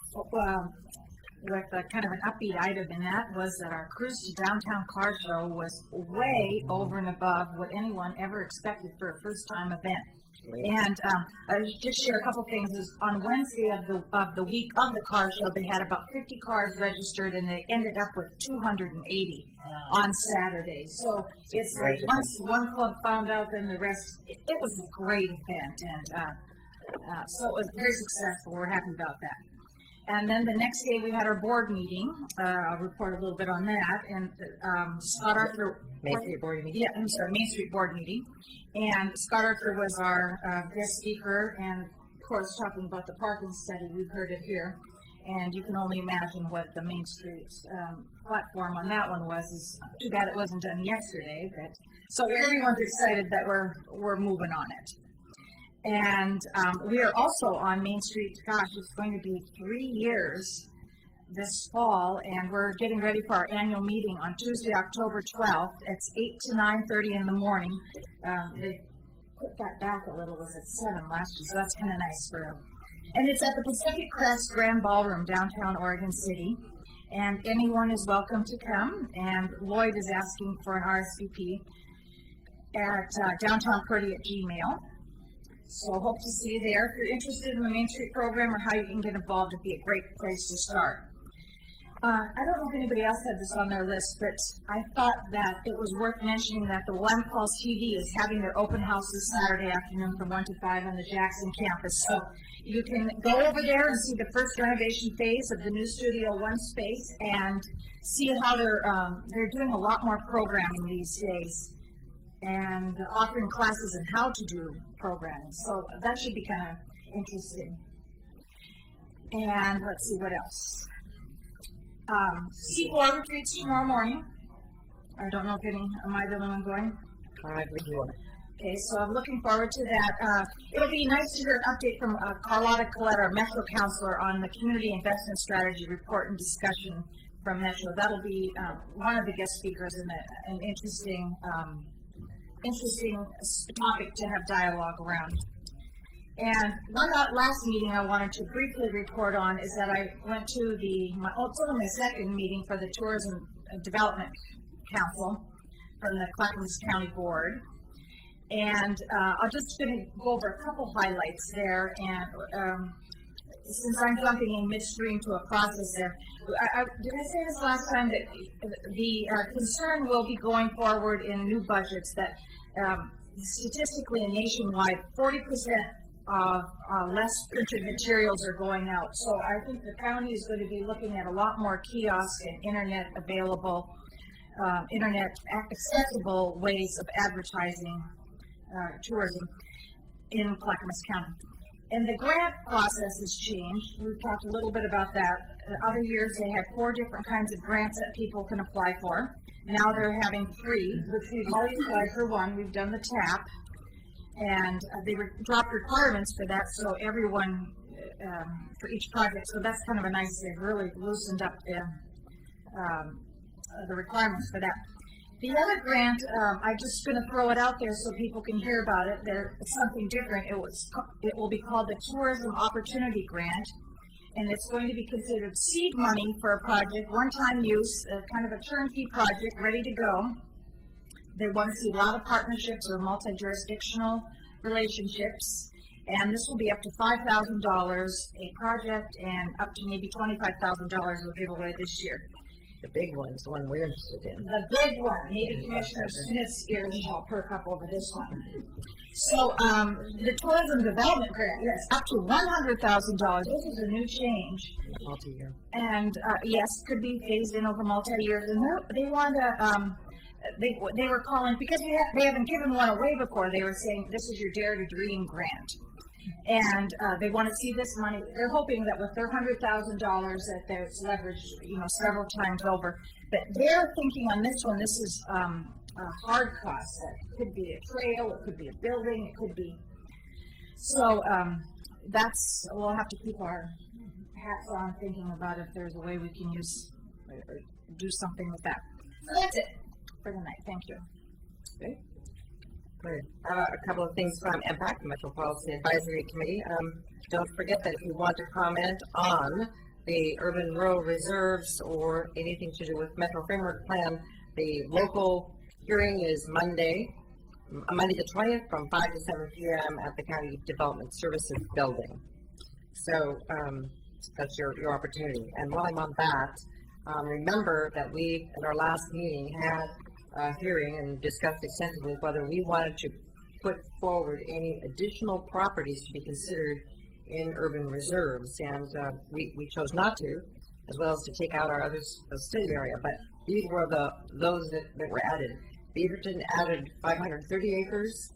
with kind of an upbeat item, and that was that our Cruise to Downtown Car Show was way over and above what anyone ever expected for a first-time event. And I'll just share a couple things. On Wednesday of the week of the car show, they had about 50 cars registered, and they ended up with 280 on Saturday. So it's like once one club found out, then the rest. It was a great event, and so it was very successful. We're happy about that. And then the next day we had our board meeting. I'll report a little bit on that. And Scott Arthur. Main Street board meeting. Yeah, I'm sorry, Main Street board meeting. And Scott Arthur was our guest speaker, and of course talking about the parking study. We've heard it here, and you can only imagine what the Main Street platform on that one was. It's too bad it wasn't done yesterday. But so everyone's excited that we're moving on it. And we are also on Main Street. Gosh, it's going to be 3 years this fall, and we're getting ready for our annual meeting on Tuesday, October 12th. It's 8 to 9:30 in the morning. They put that back a little. It was at 7 last year, so that's kind of nice for them. And it's at the Pacific Crest Grand Ballroom, downtown Oregon City. And anyone is welcome to come. And Lloyd is asking for an RSVP at downtownpurdy@gmail.com. So hope to see you there. If you're interested in the Main Street program or how you can get involved, it'd be a great place to start. I don't know if anybody else had this on their list, but I thought that it was worth mentioning that the Willamette Falls TV is having their open house this Saturday afternoon from 1 to 5 on the Jackson campus. So you can go over there and see the first renovation phase of the new Studio One space and see how they're doing a lot more programming these days and offering classes in how to do programming. So that should be kind of interesting. And let's see what else. C4 retreats tomorrow morning. I don't know if am I the only one going? Okay, so I'm looking forward to that. It'll be nice to hear an update from Carlotta Collette, our Metro counselor, on the community investment strategy report and discussion from Metro. That'll be one of the guest speakers and an interesting topic to have dialogue around. And one last meeting I wanted to briefly report on is that I went to it's only my second meeting for the Tourism Development Council from the Clackamas County Board. And I'm just going to go over a couple highlights there. And since I'm jumping in midstream to a process there, did I say this last time that the concern will be going forward in new budgets that statistically and nationwide, 40% of less printed materials are going out. So I think the county is going to be looking at a lot more kiosk and internet available, internet accessible ways of advertising tourism in Clackamas County. And the grant process has changed. We've talked a little bit about that. Other years they had 4 different kinds of grants that people can apply for. Now they're having 3, which we've already applied for one. We've done the TAP. And they dropped requirements for that, so everyone, for each project, so that's kind of a nice, they've really loosened up the requirements for that. The other grant, I'm just going to throw it out there so people can hear about it. It's something different. It will be called the Tourism Opportunity Grant, and it's going to be considered seed money for a project, one-time use, kind of a turnkey project, ready to go. They want to see a lot of partnerships or multi-jurisdictional relationships, and this will be up to $5,000 a project and up to maybe $25,000 we'll give away this year. The big one's the one we're interested in. The big one, maybe Commissioner Smith's ears will perk up over this one. So the Tourism Development Grant, yes, up to $100,000. This is a new change. Multi-year. And yes, could be phased in over multi-years, and they want to. They were calling, because they haven't given one away before, they were saying this is your Dare to Dream grant. And they want to see this money. They're hoping that with their $100,000 that there's leverage, several times over. But they're thinking on this one, this is a hard cost. It could be a trail, it could be a building, it could be. So we'll have to keep our hats on thinking about if there's a way we can use or do something with that. So that's it for the night. Thank you. Okay. Good. A couple of things from MPAC, Metropolitan Advisory Committee. Don't forget that if you want to comment on the urban rural reserves or anything to do with Metro Framework Plan, the local hearing is Monday the 20th from 5 to 7 p.m. at the County Development Services Building. So that's your opportunity. And while I'm on that, remember that we, at our last meeting, had a hearing and discussed extensively whether we wanted to put forward any additional properties to be considered in urban reserves, and we chose not to, as well as to take out our other state area. But these were those that were added. Beaverton added 530 acres,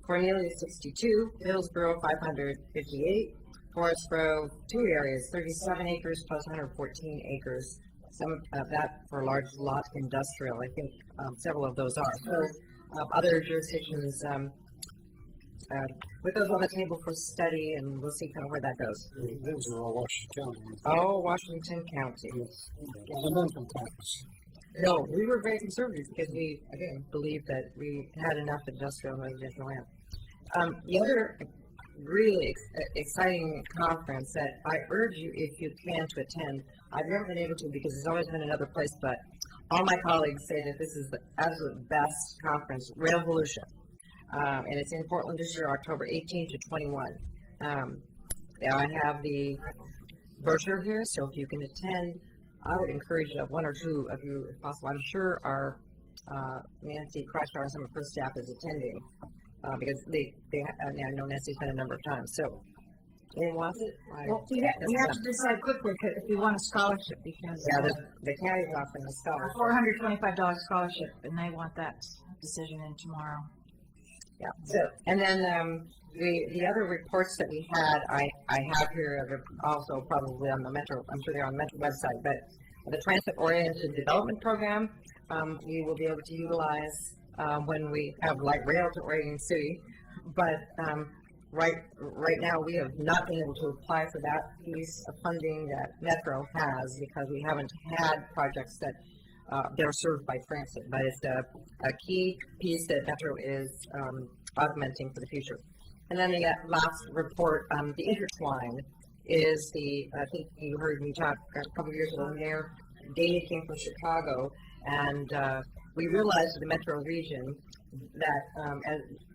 Cornelia 62, Hillsborough 558, Forest Grove 2 areas, 37 acres plus 114 acres. Some of that for large lot industrial. I think several of those are. So other jurisdictions, put those on the table for study, and we'll see kind of where that goes. Those are all Washington County. Oh, Washington County. Yes. The non-from campus. No, we were very conservative because we, again, believed that we had enough industrial and residential land. The other really exciting conference that I urge you, if you can, to attend. I've never been able to because there's always been another place, but all my colleagues say that this is the absolute best conference, Railvolution. And it's in Portland this year, October 18 to 21. I have the brochure here, so if you can attend, I would encourage one or two of you, if possible. I'm sure our Nancy Crusher and some of her staff is attending because I know Nancy's been a number of times. So, anyone wants it? Well, we have to decide quickly if we want a scholarship because the county's offering a scholarship. $425 scholarship, and they want that decision in tomorrow. Yeah. So, and then the other reports that we had, I have here are also probably on the Metro. I'm sure they're on the Metro website. But the Transit-Oriented Development Program, we will be able to utilize when we have light rail to Oregon City. But right now, we have not been able to apply for that piece of funding that Metro has because we haven't had projects that they're served by transit. But it's a key piece that Metro is augmenting for the future. And then the last report, the intertwine, is I think you heard me talk a couple of years ago, Mayor Daley came from Chicago, and we realized in the Metro region that,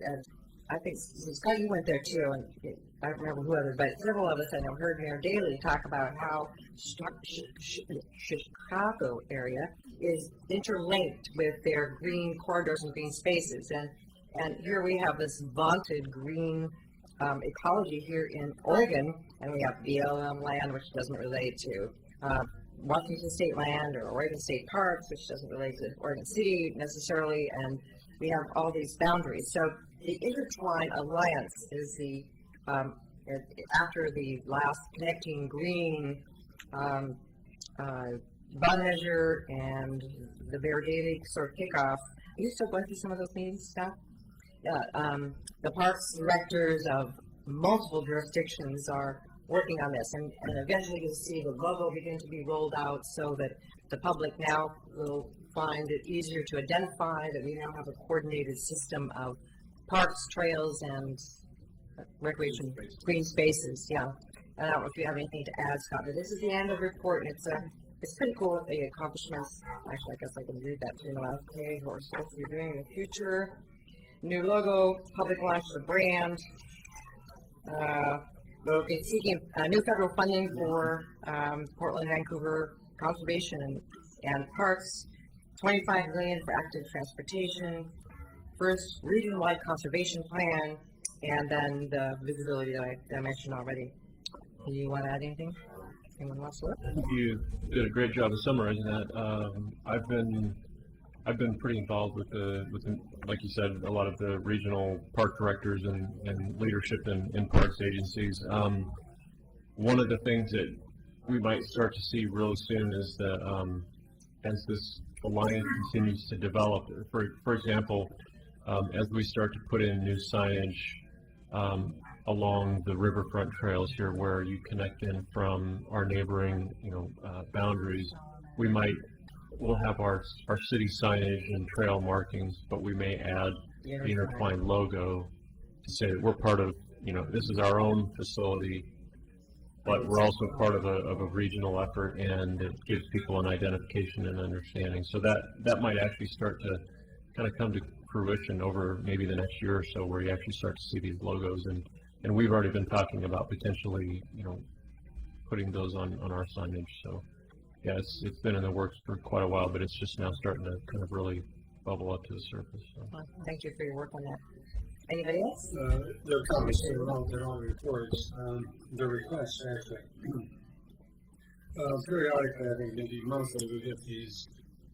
as I think Scott, you went there too, and I don't remember who other, but several of us I know heard Mayor Daley talk about how Chicago area is interlinked with their green corridors and green spaces, and here we have this vaunted green ecology here in Oregon, and we have BLM land, which doesn't relate to Washington State land or Oregon State parks, which doesn't relate to Oregon City necessarily, and we have all these boundaries. So the Intertwine Alliance is after the last Connecting Green bond measure and the Mayor Daley sort of kickoff. Are you still going through some of those meetings, Scott? The parks directors of multiple jurisdictions are working on this, and eventually you'll see the logo begin to be rolled out so that the public now will find it easier to identify that we now have a coordinated system of parks, trails, and recreation green spaces. Yeah, I don't know if you have anything to add, Scott, but this is the end of the report, and it's pretty cool with the accomplishments. Actually, I guess I can read that to you now. Okay, what we're supposed to be doing in the future. New logo, public launch of the brand. We'll be seeking new federal funding for Portland, Vancouver conservation and parks. $25 million for active transportation. First region-wide conservation plan, and then the visibility that I mentioned already. Do you want to add anything? Anyone wants to look? You did a great job of summarizing that. I've been pretty involved with the, like you said, a lot of the regional park directors and leadership in parks agencies. One of the things that we might start to see real soon is that as this alliance continues to develop, for example, as we start to put in new signage along the riverfront trails here, where you connect in from our neighboring, boundaries, we'll have our city signage and trail markings, but we may add the Intertwine logo to say that we're part of, this is our own facility, but we're also part of a regional effort, and it gives people an identification and understanding. So that might actually start to kind of come to fruition over maybe the next year or so, where you actually start to see these logos, and we've already been talking about potentially, putting those on our signage. So yeah, it's been in the works for quite a while, but it's just now starting to kind of really bubble up to the surface. So. Well, thank you for your work on that. Anybody else? Their comments, their own reports, their requests actually. Periodically, I think maybe monthly, we get these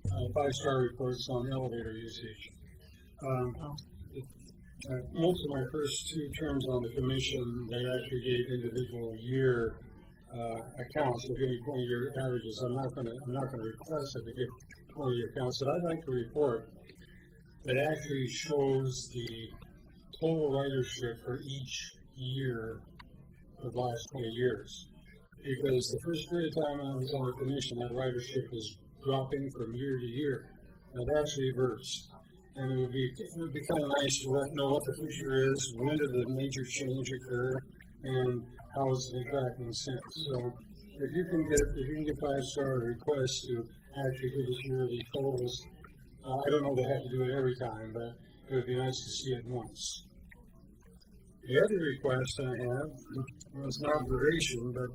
5-star reports on elevator usage. Most of my first 2 terms on the commission, they actually gave individual year accounts. They're giving 20-year averages. I'm not going to request that they give 20-year accounts, but I'd like to report that actually shows the total ridership for each year of the last 20 years. Because the first period of time I was on the commission, that ridership is dropping from year to year. Now that's reversed. And it would be kind of nice to know what the future is, when did the major change occur, and how it's been tracking since. So if you can get 5-star requests to actually give us yearly totals, I don't know if they have to do it every time, but it would be nice to see it once. The other request I have was an observation, but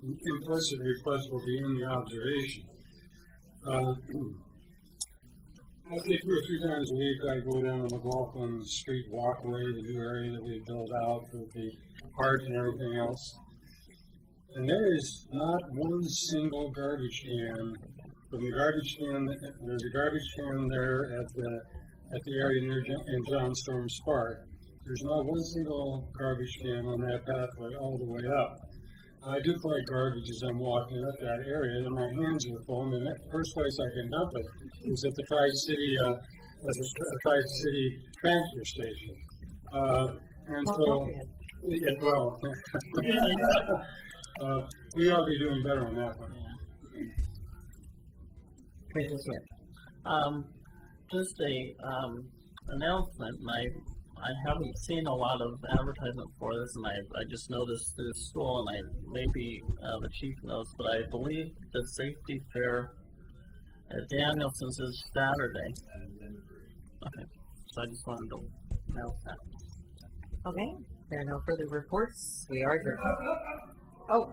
implicit request will be in the observation. I think 2 or 3 times a week I go down the McLaughlin Street walkway, the new area that we built out with the park and everything else. And there is not one single garbage can. From the garbage can, there's a garbage can there at the area near in John Storm's Park. There's not one single garbage can on that pathway all the way up. I do collect garbage as I'm walking up that area, and my hands are full. And the first place I can dump it is at the Tri-City, Tri-City transfer station. And so, yeah, well, we ought to be doing better on that one. Commissioner Smith. Just a announcement. I haven't seen a lot of advertisement for this, and I just noticed through school, and maybe the chief knows, but I believe the safety fair at Danielson's is Saturday. Okay, so I just wanted to announce that. Okay, there are no further reports. We are adjourned. Oh,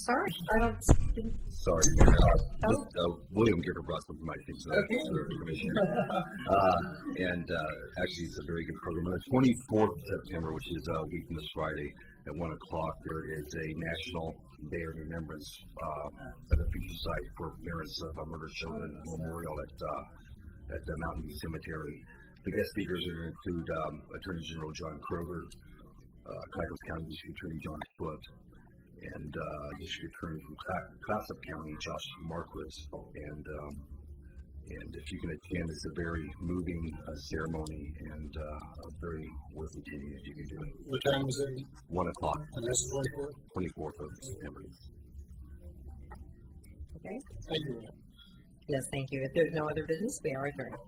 sorry, I don't. Sorry, William Gifford brought something to my attention. And actually, it's a very good program. On the 24th of September, which is a week from this Friday, at 1 o'clock, there is a National Day of Remembrance at the future site for parents of murdered children memorial at Mountain View Cemetery. The guest speakers are going to include Attorney General John Kroger, Clackamas County District Attorney John Foote, and District Attorney from Clatsop County, Josh Marquis, and if you can attend, it's a very moving ceremony and very worth attending if you can do it. What time is it? 1 o'clock. And that's the 24th of September. Okay. Thank you. Yes, thank you. If there's no other business, we are adjourned.